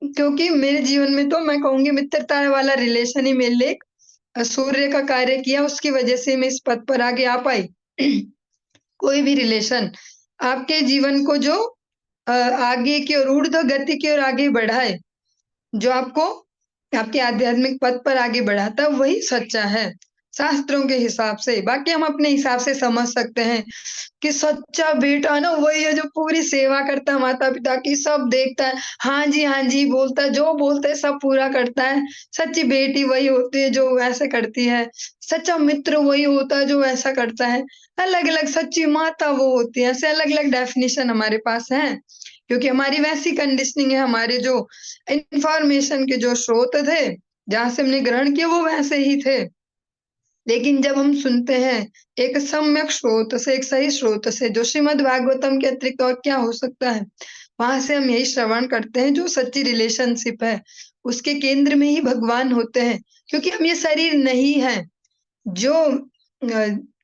क्योंकि मेरे जीवन में तो मैं कहूँगी मित्रता वाला रिलेशन ही मेरे लिए सूर्य का कार्य किया, उसकी वजह से मैं इस पद पर आगे आ पाई। कोई भी रिलेशन आपके जीवन को जो आगे की ओर ऊर्ध्व गति की ओर आगे बढ़ाए, जो आपको आपके आध्यात्मिक पथ पर आगे बढ़ाता है, वही सच्चा है, शास्त्रों के हिसाब से। बाकी हम अपने हिसाब से समझ सकते हैं कि सच्चा बेटा ना वही है जो पूरी सेवा करता है माता-पिता की, सब देखता है, हाँ जी बोलता है, जो बोलते हैं सब पूरा करता है। सच्ची बेटी वही होती है जो ऐसे करती है, सच्चा मित्र वही होता है जो ऐसा करता है। अलग-अलग सच्ची माता वो होती है, ऐसे अलग-अलग डेफिनिशन हमारे पास हैं, क्योंकि हमारी वैसी कंडीशनिंग है, हमारे जो इन्फॉर्मेशन के जो स्रोत थे, जहाँ से हमने ग्रहण किया वो वैसे ही थे। लेकिन जब हम सुनते हैं एक सम्यक स्रोत से, एक सही स्रोत से, जो श्रीमद् भागवतम के अतिरिक्त और क्या हो सकता है, वहाँ से हम यही श्रवण करते हैं जो सच्ची रिलेशनशिप है, उसके केंद्र में ही भगवान होते हैं। क्योंकि हम ये शरीर नहीं है, जो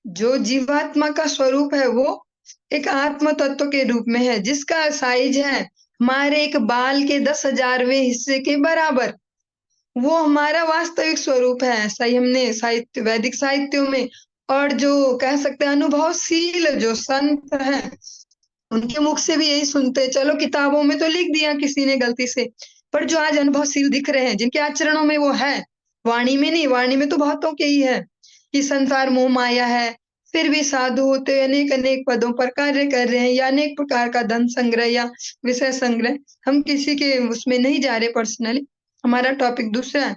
जो जीवात्मा का स्वरूप है वो एक आत्म तत्व के रूप में है, जिसका साइज़ है हमारे एक बाल के 10,000वें हिस्से के बराबर। वो हमारा वास्तविक स्वरूप है, ऐसा ही हमने साहित्य वैदिक साहित्यों में और जो कह सकते हैं अनुभवशील जो संत हैं, उनके मुख से भी यही सुनते हैं। चलो किताबों में तो लिख दिया किसी ने गलती से, पर जो आज अनुभवशील दिख रहे हैं, जिनके आचरणों में वो है, वाणी में नहीं, वाणी में तो बहुतों के ही है कि संसार मोह माया है, फिर भी साधु होते हुए अनेक अनेक पदों पर कार्य कर रहे हैं, या अनेक प्रकार का धन संग्रह या विषय संग्रह। हम किसी के उसमें नहीं जा रहे पर्सनली, हमारा टॉपिक दूसरा है।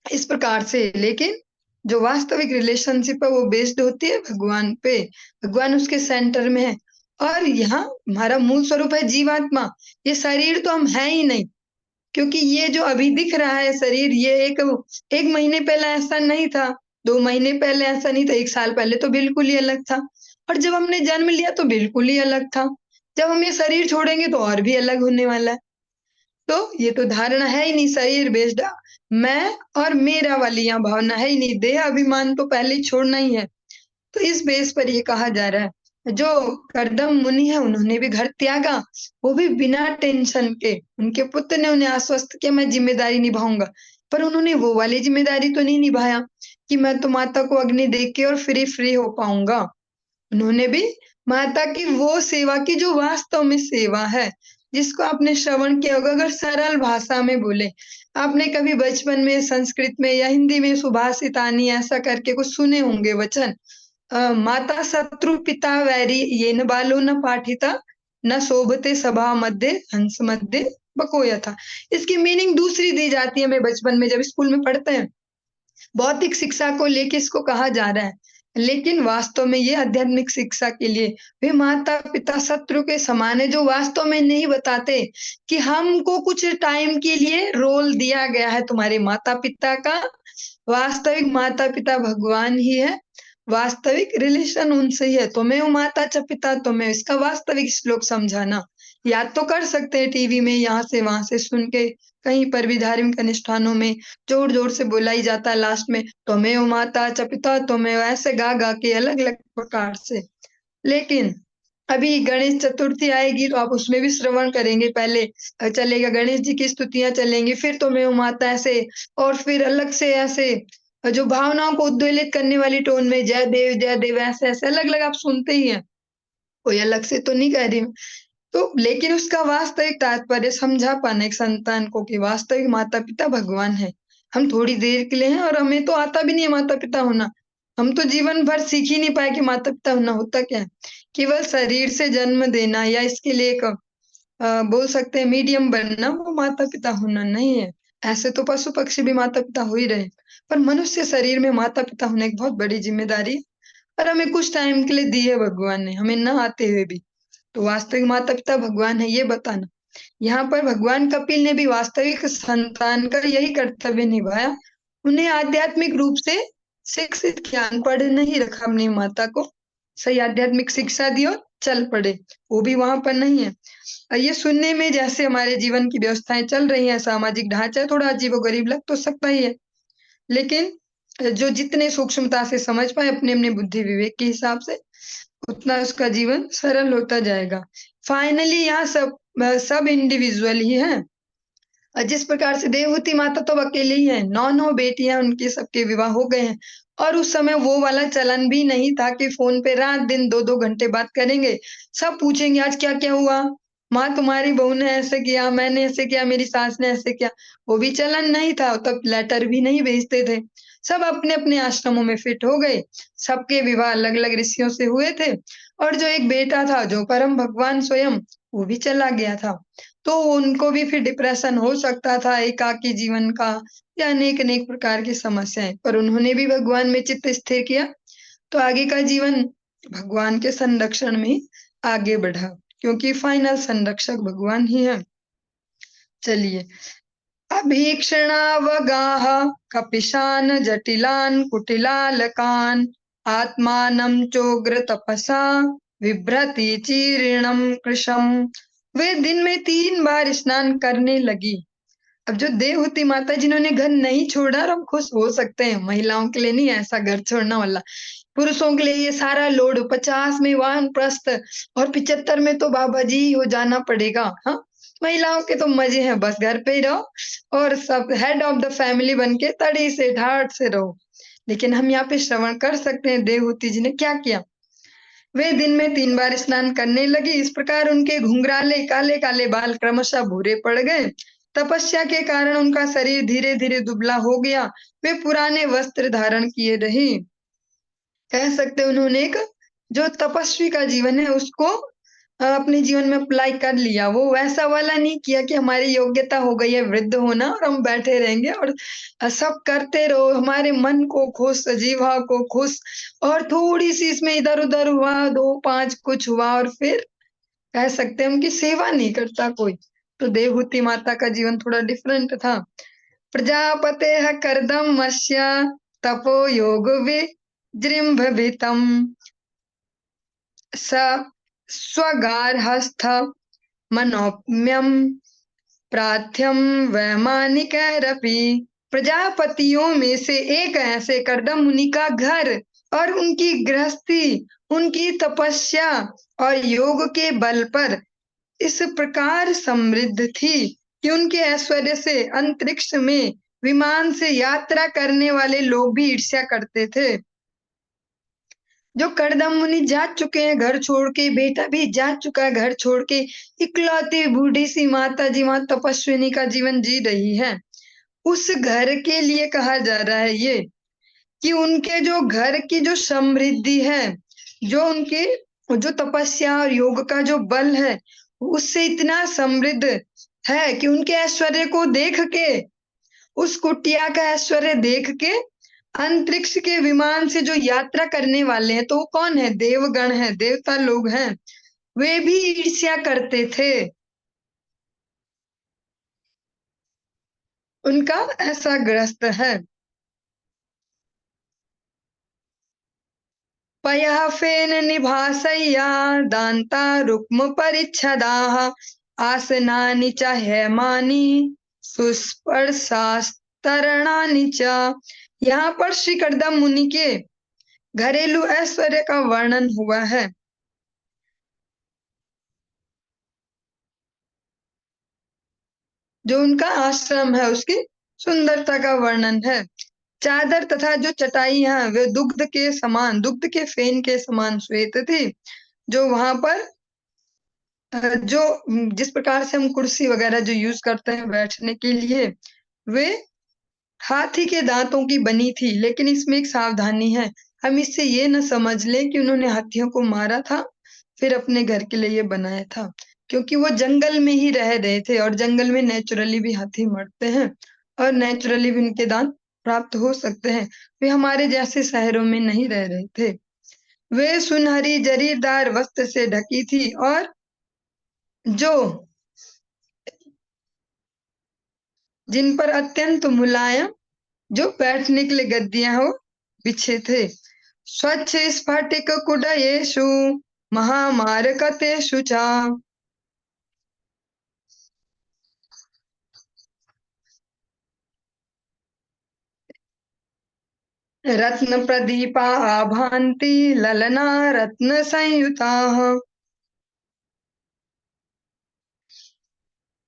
इस प्रकार से, लेकिन जो वास्तविक रिलेशनशिप है वो बेस्ड होती है भगवान पे। भगवान उसके सेंटर में है, और यहाँ हमारा मूल स्वरूप है जीवात्मा। ये शरीर तो हम है ही नहीं, क्योंकि ये जो अभी दिख रहा है शरीर, ये एक महीने पहले ऐसा नहीं था, 2 महीने पहले ऐसा नहीं था, 1 साल पहले तो बिल्कुल ही अलग था, और जब हमने जन्म लिया तो बिल्कुल ही अलग था। जब हम ये शरीर छोड़ेंगे तो और भी अलग होने वाला है। तो ये तो धारणा है ही नहीं, शरीर बेस्ड मैं और मेरा वाली यहाँ भावना है ही नहीं, देह अभिमान तो पहले ही छोड़ना ही है। तो इस बेस पर ये कहा जा रहा है, जो कर्दम मुनि है उन्होंने भी घर त्यागा, वो भी बिना टेंशन के। उनके पुत्र ने उन्हें आश्वस्त किया मैं जिम्मेदारी निभाऊंगा, पर उन्होंने वो वाली जिम्मेदारी तो नहीं निभाया कि मैं तो माता को अग्नि देख के और फ्री हो पाऊंगा। उन्होंने भी माता की वो सेवा की जो वास्तव में सेवा है, जिसको आपने श्रवण किया होगा। अगर सरल भाषा में बोले, आपने कभी बचपन में संस्कृत में या हिंदी में सुभाषितानी ऐसा करके कुछ सुने होंगे वचन, माता शत्रु पिता वैरी ये न बालो न पाठिता, न शोभते सभा मध्य हंस मध्य बकोया था। इसकी मीनिंग दूसरी दी जाती है, हमें बचपन में जब स्कूल में पढ़ते हैं, भौतिक शिक्षा को लेके इसको कहा जा रहा है, लेकिन वास्तव में ये आध्यात्मिक शिक्षा के लिए वे माता पिता शत्रु के समान है, जो वास्तव में नहीं बताते कि हमको कुछ टाइम के लिए रोल दिया गया है तुम्हारे माता पिता का। वास्तविक माता पिता भगवान ही है, वास्तविक रिलेशन उनसे ही है। तुम्हें वो माता च पिता, तुम्हें इसका वास्तविक श्लोक समझाना, याद तो कर सकते हैं टीवी में, यहाँ से वहां से सुन के, कहीं पर भी धार्मिक अनुष्ठानों में जोर जोर से बोला ही जाता है लास्ट में, त्वमेव माता च पिता, त्वमेव, ऐसे गा गा के अलग अलग प्रकार से। लेकिन अभी गणेश चतुर्थी आएगी तो आप उसमें भी श्रवण करेंगे, पहले चलेगा गणेश जी की स्तुतियां चलेंगी, फिर त्वमेव माता ऐसे, और फिर अलग से ऐसे जो भावनाओं को उद्वेलित करने वाली टोन में जय देव ऐसे ऐसे अलग अलग आप सुनते ही हैं। कोई अलग से तो नहीं कह रही हूँ। तो लेकिन उसका वास्तविक तात्पर्य समझा पाना एक संतान को कि वास्तविक माता पिता भगवान है। हम थोड़ी देर के लिए हैं, और हमें तो आता भी नहीं है माता पिता होना। हम तो जीवन भर सीख ही नहीं पाए कि माता पिता होना होता क्या है। केवल शरीर से जन्म देना या इसके लिए एक बोल सकते हैं मीडियम बनना, वो माता पिता होना नहीं है। ऐसे तो पशु पक्षी भी माता पिता हो ही रहे, पर मनुष्य शरीर में माता पिता होने की बहुत बड़ी जिम्मेदारी है, और हमें कुछ टाइम के लिए दी है भगवान ने, हमें न आते हुए भी। तो वास्तविक माता पिता भगवान है, ये बताना। यहाँ पर भगवान कपिल ने भी वास्तविक संतान का यही कर्तव्य निभाया। उन्हें आध्यात्मिक रूप से शिक्षित किया, अनपढ़ नहीं रखा अपनी माता को, सही आध्यात्मिक शिक्षा दी और चल पड़े। वो भी वहां पर नहीं है। ये सुनने में जैसे हमारे जीवन की व्यवस्थाएं चल रही हैं, सामाजिक ढांचा थोड़ा अजीबोगरीब लग तो सकता ही है, लेकिन जो जितने सूक्ष्मता से समझ पाए अपने अपने बुद्धि विवेक के हिसाब से, उतना उसका जीवन सरल होता जाएगा। फाइनली यहाँ सब इंडिविजुअल ही है। जिस प्रकार से देवहूति माता तो अकेले ही है, 9 बेटियां उनके सबके विवाह हो गए हैं, और उस समय वो वाला चलन भी नहीं था कि फोन पे रात दिन 2-2 घंटे बात करेंगे, सब पूछेंगे आज क्या क्या हुआ, माँ तुम्हारी बहू ने ऐसे किया, मैंने ऐसे किया, मेरी सास ने ऐसे किया। वो भी चलन नहीं था, तब लेटर भी नहीं भेजते थे। सब अपने अपने आश्रमों में फिट हो गए, सबके विवाह अलग अलग ऋषियों से हुए थे, और जो एक बेटा था जो परम भगवान स्वयं, वो भी चला गया था। तो उनको भी फिर डिप्रेशन हो सकता था, एकाकी जीवन का, या अनेक अनेक प्रकार की समस्याएं, पर उन्होंने भी भगवान में चित्त स्थिर किया, तो आगे का जीवन भगवान के संरक्षण में आगे बढ़ा, क्योंकि फाइनल संरक्षक भगवान ही है। चलिए, अभीक्षणावगाह कपिशान जटिलान कुटिलालकान, आत्मानं चोग्र तपसा विभ्रति चीर्णम कृशम। वे दिन में 3 बार स्नान करने लगी। अब जो देवहूति माता जिन्होंने घर नहीं छोड़ा, और हम खुश हो सकते हैं, महिलाओं के लिए नहीं ऐसा घर छोड़ना वाला, पुरुषों के लिए ये सारा लोड, 50 में वानप्रस्थ और 75 में तो बाबा जी हो जाना पड़ेगा। हाँ, महिलाओं के तो मजे हैं, बस घर पे ही रहो और सब हेड ऑफ द फैमिली बन के तड़ी से ढाट से रहो। लेकिन हम यहाँ पे श्रवण कर सकते हैं देवहूति जी ने क्या किया। वे दिन में 3 बार स्नान करने लगी। इस प्रकार उनके घुंघराले काले काले बाल क्रमशः भूरे पड़ गए। तपस्या के कारण उनका शरीर धीरे धीरे दुबला हो गया। वे पुराने वस्त्र धारण किए रही। कह सकते हैं उन्होंने एक जो तपस्वी का जीवन है उसको अपने जीवन में अप्लाई कर लिया। वो वैसा वाला नहीं किया कि हमारी योग्यता हो गई है वृद्ध होना और हम बैठे रहेंगे और सब करते रहो, हमारे मन को खुश, जीवा को खुश, और थोड़ी सी इसमें इधर उधर हुआ, 2-5 कुछ हुआ और फिर कह सकते हैं उनकी सेवा नहीं करता कोई। तो देवहूति माता का जीवन थोड़ा डिफरेंट था। प्रजापते कर्दमस्य तपो योग विजृंभितम् स स्वगार्हस्थ मनोम्यम प्राथ्यम वैमानिकैरपि। प्रजापतियों में से एक ऐसे कर्दम मुनि का घर और उनकी गृहस्थी उनकी तपस्या और योग के बल पर इस प्रकार समृद्ध थी कि उनके ऐश्वर्य से अंतरिक्ष में विमान से यात्रा करने वाले लोग भी ईर्ष्या करते थे। जो कर्दम मुनि जा चुके हैं घर छोड़ के, बेटा भी जा चुका है घर छोड़ के, इकलौती बूढ़ी सी माता जी वहां तपस्विनी का जीवन जी रही है। उस घर के लिए कहा जा रहा है ये कि उनके जो घर की जो समृद्धि है, जो उनके जो तपस्या और योग का जो बल है, उससे इतना समृद्ध है कि उनके ऐश्वर्य को देख के, उस कुटिया का ऐश्वर्य देख के अंतरिक्ष के विमान से जो यात्रा करने वाले हैं, तो वो कौन है? देवगण है, देवता लोग हैं, वे भी ईर्ष्या करते थे। उनका ऐसा ग्रस्त है। पयः फेन निभासय्या दान्ता रुक्म परिच्छदाः आसनानि च हेमानि सुस्पर्शास्तरणानि च। यहाँ पर श्री कर्दम मुनि के घरेलू ऐश्वर्य का वर्णन हुआ है। जो उनका आश्रम है उसकी सुंदरता का वर्णन है। चादर तथा जो चटाई है वे दुग्ध के समान, दुग्ध के फेन के समान श्वेत थी। जो वहां पर जो जिस प्रकार से हम कुर्सी वगैरह जो यूज करते हैं बैठने के लिए, वे हाथी के दांतों की बनी थी। लेकिन इसमें एक सावधानी है, हम इससे ये न समझ लें कि उन्होंने हाथियों को मारा था फिर अपने घर के लिए ये बनाया था, क्योंकि वो जंगल में ही रह रहे थे और जंगल में नेचुरली भी हाथी मरते हैं और नेचुरली भी उनके दांत प्राप्त हो सकते हैं। वे हमारे जैसे शहरों में नहीं रह रहे थे। वे सुनहरी जरीदार वस्त्र से ढकी थी और जो जिन पर अत्यंत मुलायम जो बैठने के लिए गद्दियां हो बिछे थे। स्वच्छ स्फटिक कुडयेषु महामारकतेषु च। रत्न प्रदीपा आभान्ति ललना रत्न संयुताः।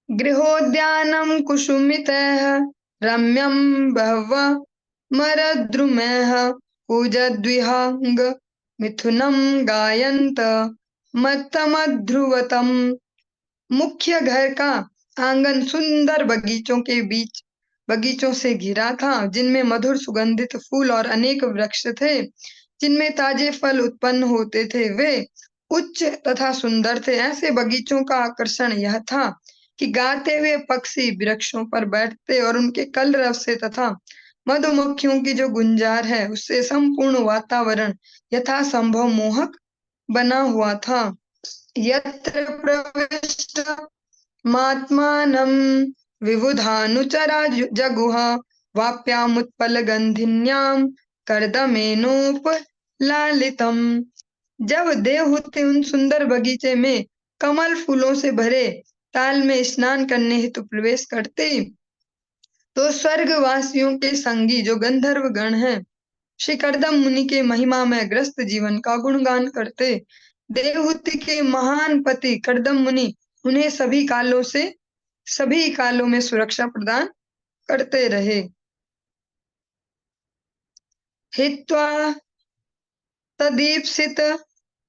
गृहोद्यानं कुसुमितैः रम्यं बहवः मरद्रुमैः कूजद्विहंग मिथुनं गायन्त मत्तमध्रुवतम्। मुख्य घर का आंगन सुंदर बगीचों से घिरा था, जिनमें मधुर सुगंधित फूल और अनेक वृक्ष थे, जिनमें ताजे फल उत्पन्न होते थे। वे उच्च तथा सुंदर थे। ऐसे बगीचों का आकर्षण यह था कि गाते हुए पक्षी वृक्षों पर बैठते और उनके कलरव से तथा मधुमक्खियों की जो गुंजार है उससे संपूर्ण वातावरण यथासंभव मोहक बना हुआ था। यत्र प्रविष्टमात्मानं विबुधानुचरा जगुः वाप्यामुत्पलगन्धिन्यां कर्दमेनोपलालितम्। जब देवहूति उन सुंदर बगीचे में कमल फूलों से भरे ताल में स्नान करने हेतु प्रवेश करते, तो स्वर्गवासियों के संगी जो गंधर्व गण हैं श्री कर्दम मुनि के महिमा में ग्रस्त जीवन का गुणगान करते। देवहूति के महान पति कर्दम मुनि उन्हें सभी कालों में सुरक्षा प्रदान करते रहे। हित्वा तदीप्सित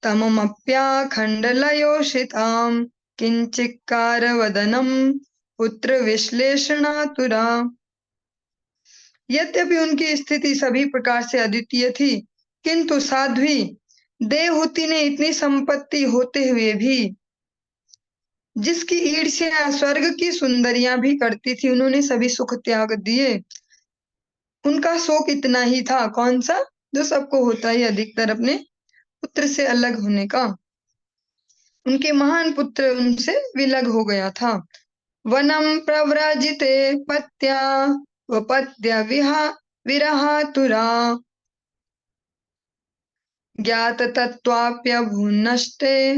तममप्याखण्डलयोषिताम् किञ्चिक्कारवदनम् पुत्र विश्लेषणातुरा। यद्यपि उनकी स्थिति सभी प्रकार से अद्वितीय थी, किंतु साध्वी देवहूति ने इतनी संपत्ति होते हुए भी, जिसकी ईर्ष्या स्वर्ग की सुंदरियां भी करती थी, उन्होंने सभी सुख त्याग दिए। उनका शोक इतना ही था, कौन सा, जो सबको होता ही अधिकतर, अपने पुत्र से अलग होने का। उनके महान पुत्र उनसे विलग हो गया था। वनम प्रव्रजिते पत्या वपत्य विरहातुरा ज्ञात तत्वाप्यभून्नष्टे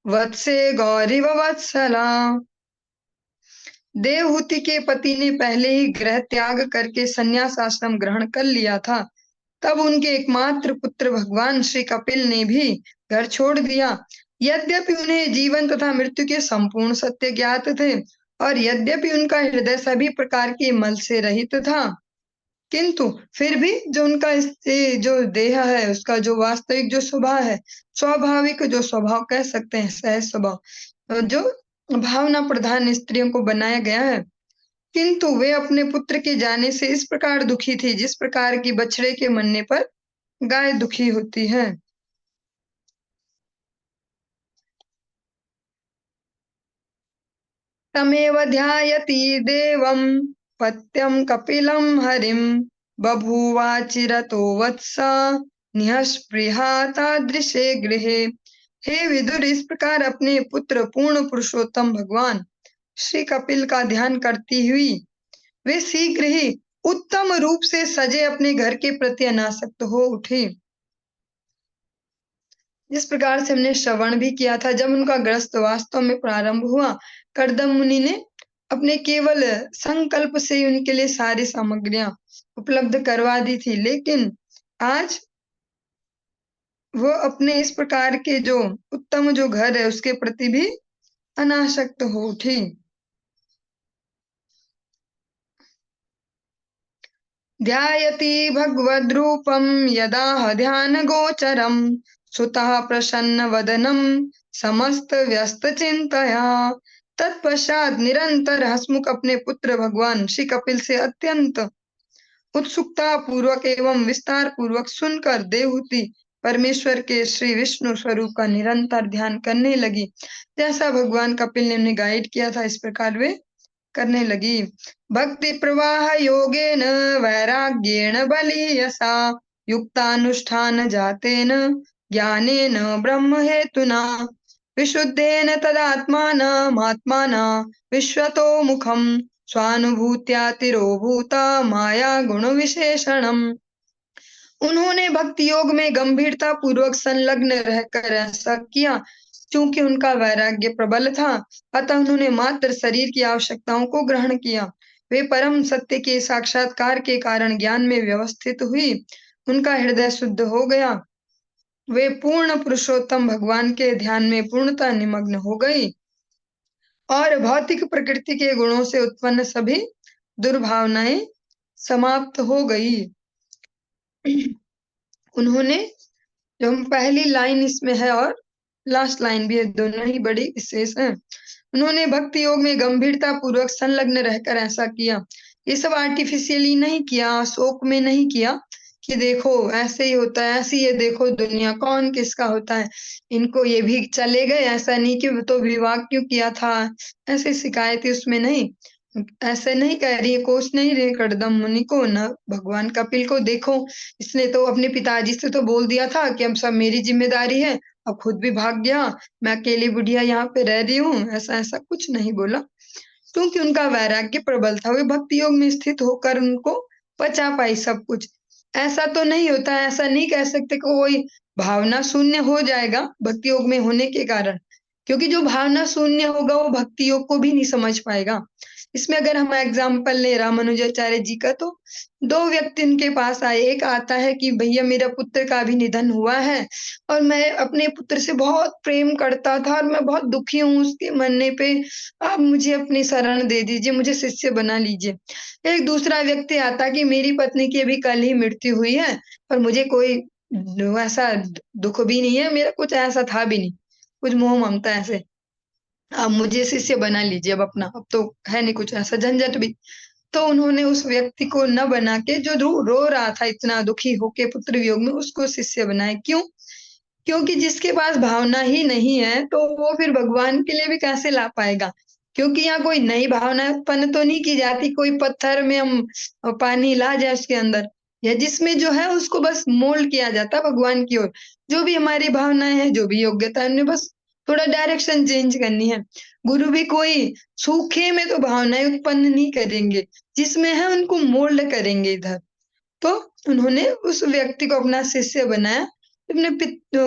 वत्से गौरिव वत्सला। देवहूति के पति ने पहले ही गृह त्याग करके संन्यास आश्रम ग्रहण कर लिया था। तब उनके एकमात्र पुत्र भगवान श्री कपिल ने भी घर छोड़ दिया। यद्यपि उन्हें जीवन तथा मृत्यु के संपूर्ण सत्य ज्ञात थे और यद्यपि उनका हृदय सभी प्रकार के मल से रहित था, किंतु फिर भी जो उनका जो देह है, उसका जो वास्तविक जो स्वभाव है, स्वाभाविक जो स्वभाव कह सकते हैं, सहज स्वभाव, जो भावना प्रधान स्त्रियों को बनाया गया है, किंतु वे अपने पुत्र के जाने से इस प्रकार दुखी थी जिस प्रकार की बछड़े के मरने पर गाय दुखी होती है। तमेव ध्यायति देवं पत्यं कपिलं हरिं बभूवाचिरतो वत्सा निःस्पृहा तादृशे गृहे। हे विदुर, इस प्रकार अपने पुत्र पूर्ण पुरुषोत्तम भगवान श्री कपिल का ध्यान करती हुई वे शीघ्र ही उत्तम रूप से सजे अपने घर के प्रति अनासक्त हो उठी। जिस प्रकार से हमने श्रवण भी किया था, जब उनका ग्रस्त वास्तव में प्रारंभ हुआ, कर्दम मुनि ने अपने केवल संकल्प से ही उनके लिए सारी सामग्रियां उपलब्ध करवा दी थी, लेकिन आज वो अपने इस प्रकार के जो उत्तम जो घर है उसके प्रति भी अनासक्त हो उठी। ध्यायति भगवद्रूपं यदा ध्यान गोचरम सुतः प्रसन्न वदनम समस्त व्यस्त चिंतया। तत्पश्चात निरंतर हसमुख अपने पुत्र भगवान श्री कपिल से अत्यंत उत्सुकता पूर्वक एवं विस्तार पूर्वक सुनकर देवहूति परमेश्वर के श्री विष्णु स्वरूप का निरंतर ध्यान करने लगी। जैसा भगवान कपिल ने उन्हें गाइड किया था, इस प्रकार वे करने लगी। भक्ति प्रवाह योगेन वैराग्येण बलीयसा युक्तानुष्ठान जातेन ज्ञानेन ब्रह्म हेतुना विशुद्धेन तदात्मानमात्माना विश्वतो मुखम स्वानुभूत्या तिरोभूता माया गुण विशेषणम। उन्होंने भक्ति योग में गंभीरता पूर्वक संलग्न रहकर ऐसा किया। क्योंकि उनका वैराग्य प्रबल था, अतः उन्होंने मात्र शरीर की आवश्यकताओं को ग्रहण किया। वे परम सत्य के साक्षात्कार के कारण ज्ञान में व्यवस्थित हुई, उनका हृदय शुद्ध हो गया, वे पूर्ण पुरुषोत्तम भगवान के ध्यान में पूर्णतः निमग्न हो गई और भौतिक प्रकृति के गुणों से उत्पन्न सभी दुर्भावनाएं समाप्त हो गई। उन्होंने, जो पहली लाइन इसमें है और लास्ट लाइन भी है, दोनों ही बड़ी विशेष हैं। उन्होंने भक्ति योग में गंभीरता पूर्वक संलग्न रहकर ऐसा किया। ये सब आर्टिफिशियली नहीं किया, शोक में नहीं किया कि देखो ऐसे ही होता है, ऐसी ये देखो दुनिया कौन किसका होता है, इनको ये भी चले गए, ऐसा नहीं कि तो विवाह क्यों किया था, ऐसे शिकायत उसमें नहीं, ऐसे नहीं कह रही, कोस नहीं रहे कर्दम मुनि को, न भगवान कपिल को। देखो इसने तो अपने पिताजी से तो बोल दिया था कि अब सब मेरी जिम्मेदारी है, अब खुद भी भाग गया, मैं अकेली बुढ़िया यहाँ पे रह रही हूँ, ऐसा ऐसा कुछ नहीं बोला। क्योंकि उनका वैराग्य प्रबल था, वे भक्ति योग में स्थित होकर उनको पचा पाई सब कुछ। ऐसा तो नहीं होता, ऐसा नहीं कह सकते कि कोई भावना शून्य हो जाएगा भक्ति योग में होने के कारण, क्योंकि जो भावना शून्य होगा वो भक्ति योग को भी नहीं समझ पाएगा। इसमें अगर हम एग्जाम्पल ले रामानुजाचार्य जी का, तो दो व्यक्ति उनके पास आए। एक आता है कि भैया मेरा पुत्र का भी निधन हुआ है और मैं अपने पुत्र से बहुत प्रेम करता था और मैं बहुत दुखी हूँ उसके मरने पे, आप मुझे अपनी शरण दे दीजिए, मुझे शिष्य बना लीजिए। एक दूसरा व्यक्ति आता कि मेरी पत्नी की अभी कल ही मृत्यु हुई है और मुझे कोई ऐसा दुख भी नहीं है, मेरा कुछ ऐसा था भी नहीं, कुछ मोह ममता ऐसे। आप मुझे शिष्य बना लीजिए अब अपना, अब तो है नहीं कुछ ऐसा झंझट भी। तो उन्होंने उस व्यक्ति को न बना के, जो रो रहा था इतना दुखी होके पुत्र वियोग में, उसको शिष्य बनाए। क्यों? क्योंकि जिसके पास भावना ही नहीं है तो वो फिर भगवान के लिए भी कैसे ला पाएगा? क्योंकि यहाँ कोई नई भावना उत्पन्न तो नहीं की जाती, कोई पत्थर में हम पानी ला जाए उसके अंदर, या जिसमें जो है उसको बस मोल्ड किया जाता है भगवान की ओर। जो भी हमारी भावनाएं हैं, जो भी योग्यता है, उन्हें बस थोड़ा डायरेक्शन चेंज करनी है। गुरु भी कोई सूखे में तो भावनाएं उत्पन्न नहीं करेंगे, जिसमें है उनको मोल्ड करेंगे इधर। तो उन्होंने उस व्यक्ति को अपना शिष्य बनाया, अपने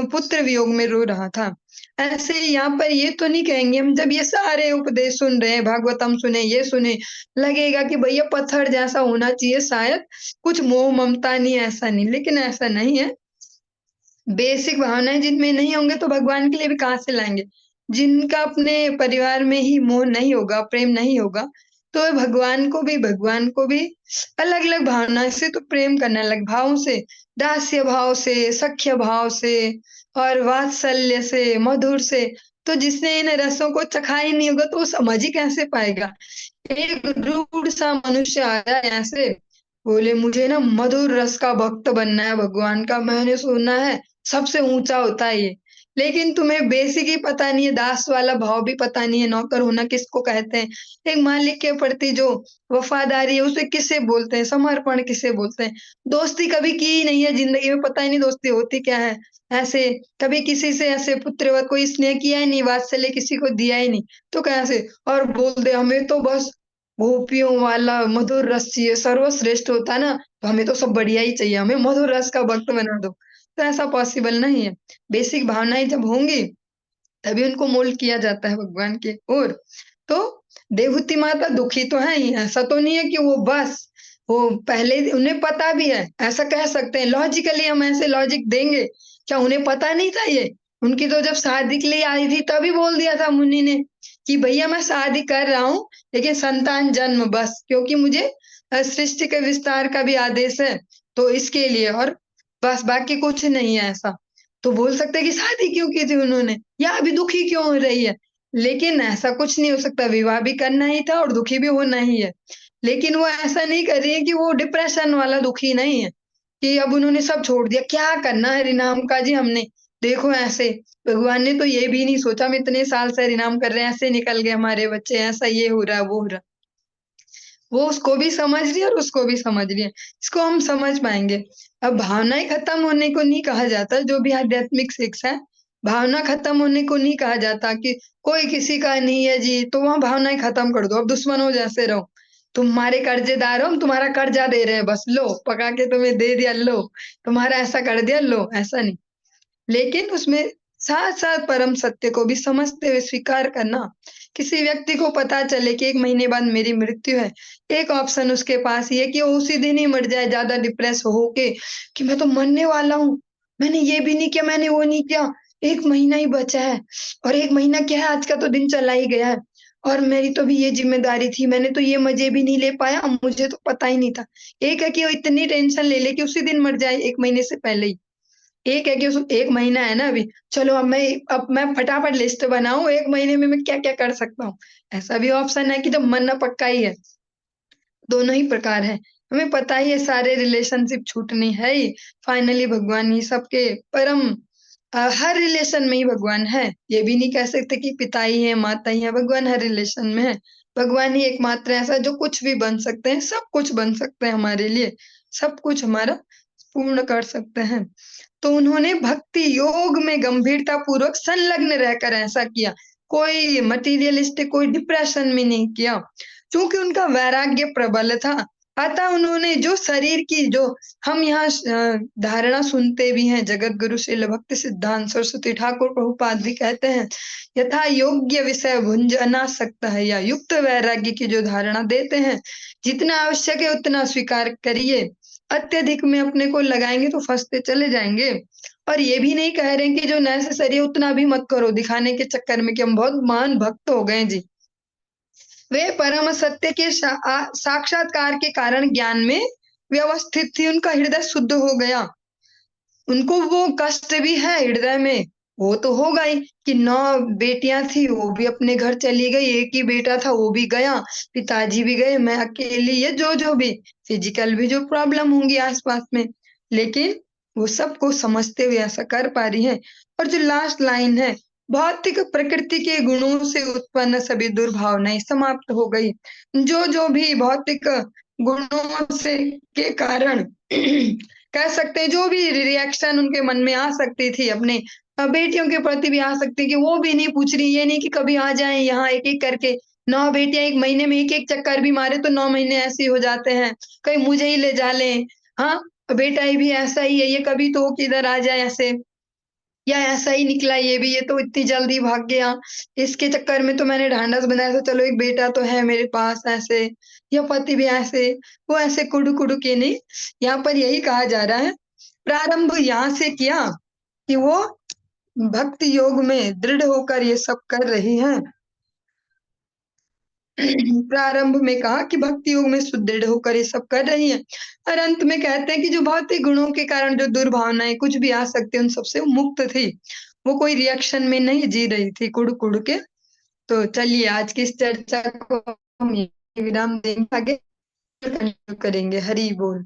पुत्र वियोग में रो रहा था। ऐसे ही यहाँ पर ये तो नहीं कहेंगे हम, जब ये सारे उपदेश सुन रहे हैं, भागवतम सुने, ये सुने, लगेगा कि भैया पत्थर जैसा होना चाहिए शायद, कुछ मोह ममता नहीं, ऐसा नहीं, लेकिन ऐसा नहीं है। बेसिक भावनाएं जिनमें नहीं होंगे तो भगवान के लिए भी कहाँ से लाएंगे? जिनका अपने परिवार में ही मोह नहीं होगा, प्रेम नहीं होगा, तो वे भगवान को भी अलग अलग भावना से तो प्रेम करने अलग भाव से, दास्य भाव से, सख्य भाव से, और वात्सल्य से, मधुर से। तो जिसने इन रसों को चखा ही नहीं होगा तो वो समझ ही कैसे पाएगा? एक रूढ़ सा मनुष्य आया ऐसे, बोले मुझे ना मधुर रस का भक्त बनना है भगवान का, मैंने सुना है सबसे ऊंचा होता है ये। लेकिन तुम्हें बेसिक ही पता नहीं है, दास वाला भाव भी पता नहीं है, नौकर होना किसको कहते हैं, एक मालिक के प्रति जो वफादारी है उसे किसे बोलते हैं, समर्पण किसे बोलते हैं। दोस्ती कभी की ही नहीं है जिंदगी में, पता ही नहीं दोस्ती होती क्या है। ऐसे कभी किसी से ऐसे पुत्रवत कोई स्नेह किया ही नहीं, वात्सल्य किसी को दिया ही नहीं, तो कैसे? और बोल दे हमें तो बस गोपियों वाला मधुर रस चाहिए, सर्वश्रेष्ठ होता है ना, तो हमें तो सब बढ़िया ही चाहिए, हमें मधुर रस का भक्त बना दो। तो ऐसा पॉसिबल नहीं है। बेसिक भावनाएं जब होंगी तभी उनको मोल्ड किया जाता है भगवान की ओर। तो देवहूति माता दुखी तो है ही, ऐसा तो नहीं है कि वो बस, वो पहले उन्हें पता भी है, ऐसा कह सकते हैं लॉजिकली, हम ऐसे लॉजिक देंगे, क्या उन्हें पता नहीं था ये? उनकी तो जब शादी के लिए आई थी तभी बोल दिया था मुनि ने कि भैया मैं शादी कर रहा हूँ, लेकिन संतान जन्म बस, क्योंकि मुझे सृष्टि के विस्तार का भी आदेश है, तो इसके लिए, और बस बाकी कुछ नहीं है ऐसा। तो बोल सकते हैं कि शादी क्यों की थी उन्होंने, या अभी दुखी क्यों हो रही है? लेकिन ऐसा कुछ नहीं हो सकता, विवाह भी करना ही था और दुखी भी होना ही है। लेकिन वो ऐसा नहीं कर रही है कि वो डिप्रेशन वाला दुखी नहीं है, कि अब उन्होंने सब छोड़ दिया, क्या करना है हरिनाम का जी हमने, देखो ऐसे भगवान ने तो ये भी नहीं सोचा, हम इतने साल से हरिनाम कर रहे हैं, ऐसे निकल गए हमारे बच्चे, ऐसा ये हो रहा है वो हो रहा है। वो उसको भी समझ रही है और उसको भी समझ रही है, इसको हम समझ पाएंगे। अब भावनाएं खत्म होने को नहीं कहा जाता, जो भी आध्यात्मिक शिक्षा है, भावना खत्म होने को नहीं कहा जाता कि कोई किसी का नहीं है जी तो वहां भावनाएं खत्म कर दो, अब दुश्मनों जैसे रहो, तुम्हारे कर्जेदार हो, हम तुम्हारा कर्जा दे रहे हैं, बस लो पका के तुम्हें दे दिया, लो तुम्हारा ऐसा कर दिया, लो, ऐसा नहीं। लेकिन उसमें साथ-साथ परम सत्य को भी समझते हुए स्वीकार करना। किसी व्यक्ति को पता चले कि 1 महीने बाद मेरी मृत्यु है, एक ऑप्शन उसके पास ये है कि वो उसी दिन ही मर जाए ज़्यादा डिप्रेस होके कि मैं तो मरने वाला हूँ, मैंने ये भी नहीं किया, मैंने वो नहीं किया, 1 महीना ही बचा है, और 1 महीना क्या है, आज का तो दिन चला ही गया है, और मेरी तो भी ये ज़िम्मेदारी थी, मैंने तो ये मज़े भी नहीं ले पाया, मुझे तो पता ही नहीं था। एक है कि वो इतनी टेंशन ले ले कि उसी दिन मर जाए 1 महीने से पहले ही। एक है कि उस 1 महीना है ना अभी, चलो अब मैं फटाफट लिस्ट बनाऊँ 1 महीने में मैं क्या-क्या कर सकता हूँ। ऐसा भी ऑप्शन है कि जब मरना पक्का ही है, दोनों ही प्रकार है। हमें पता ही है सारे रिलेशनशिप छूटने है ही, फाइनली भगवान ही सबके परम, हर रिलेशन में ही भगवान है। ये भी नहीं कह सकते कि पिता ही है, माता ही है, भगवान हर रिलेशन में है। भगवान ही एकमात्र ऐसा है जो कुछ भी बन सकते हैं, सब कुछ बन सकते हैं हमारे लिए, सब कुछ हमारा पूर्ण कर सकते हैं। तो उन्होंने भक्ति योग में गंभीरता पूर्वक संलग्न रहकर ऐसा किया। कोई मटीरियलिस्टिक, कोई डिप्रेशन में नहीं किया। चूँकि उनका वैराग्य प्रबल था, अतः उन्होंने जो शरीर की जो हम यहाँ धारणा सुनते भी हैं, जगत गुरु श्रील भक्ति सिद्धांत सरस्वती ठाकुर प्रभुपाद भी कहते हैं, यथा योग्य विषय भुंज अनासक्त है, या युक्त वैराग्य की जो धारणा देते हैं, जितना आवश्यक है उतना स्वीकार करिए, अत्यधिक में अपने को लगाएँगे तो फँसते चले जाएँगे। और ये भी नहीं कह रहे हैं कि जो नेसेसरी है उतना भी मत करो, दिखाने के चक्कर में कि हम बहुत महान भक्त हो गए जी। वे परम सत्य के साक्षात्कार के कारण ज्ञान में व्यवस्थित थी, उनका हृदय शुद्ध हो गया। उनको वो कष्ट भी है हृदय में, वो तो होगा ही कि 9 बेटियाँ थी, वो भी अपने घर चली गई, एक ही बेटा था वो भी गया, पिताजी भी गए, मैं अकेली, ये जो भी फिजिकल भी जो प्रॉब्लम होंगी आस-पास में, लेकिन वो सबको समझते हुए ऐसा कर पा रही हैं। और जो लास्ट लाइन है, भौतिक प्रकृति के गुणों से उत्पन्न सभी दुर्भावनाएँ समाप्त हो गई। जो भी भौतिक गुणों से के कारण कह सकते हैं जो भी रिएक्शन उनके मन में आ सकती थी अपने बेटियों के प्रति भी आ सकती है कि वो भी नहीं पूछ रही, ये नहीं कि कभी आ जाएँ यहाँ एक-एक करके। 9 बेटियाँ 1 महीने में 1-1 चक्कर भी मारे तो 9 महीने ऐसे ही हो जाते हैं। कहीं मुझे ही ले जा लें, हाँ, बेटा ये भी ऐसा ही है, ये कभी तो किधर आ जाए ऐसे। या ऐसा ही निकला ये तो इतनी जल्दी भाग गया। इसके चक्कर में तो मैंने ढाँढस बनाया था चलो एक बेटा तो है मेरे पास ऐसे, या पति भी ऐसे, वो ऐसे कुढ़-कुढ़ के नहीं, यहाँ पर यही कहा जा रहा है, प्रारंभ यहाँ से किया कि वो भक्ति योग में दृढ़ होकर ये सब कर रही हैं। प्रारंभ में कहा कि भक्ति योग में सुदृढ़ होकर ये सब कर रही हैं और अंत में कहते हैं कि जो भौतिक गुणों के कारण जो दुर्भावनाएँ कुछ भी आ सकती है, उन सबसे वो मुक्त थी। वो कोई रिएक्शन में नहीं जी रही थी कुढ़-कुढ़ के। तो चलिए आज की इस चर्चा को हम यहीं विराम देंगे, आगे कंटिन्यू करेंगे। हरि बोल।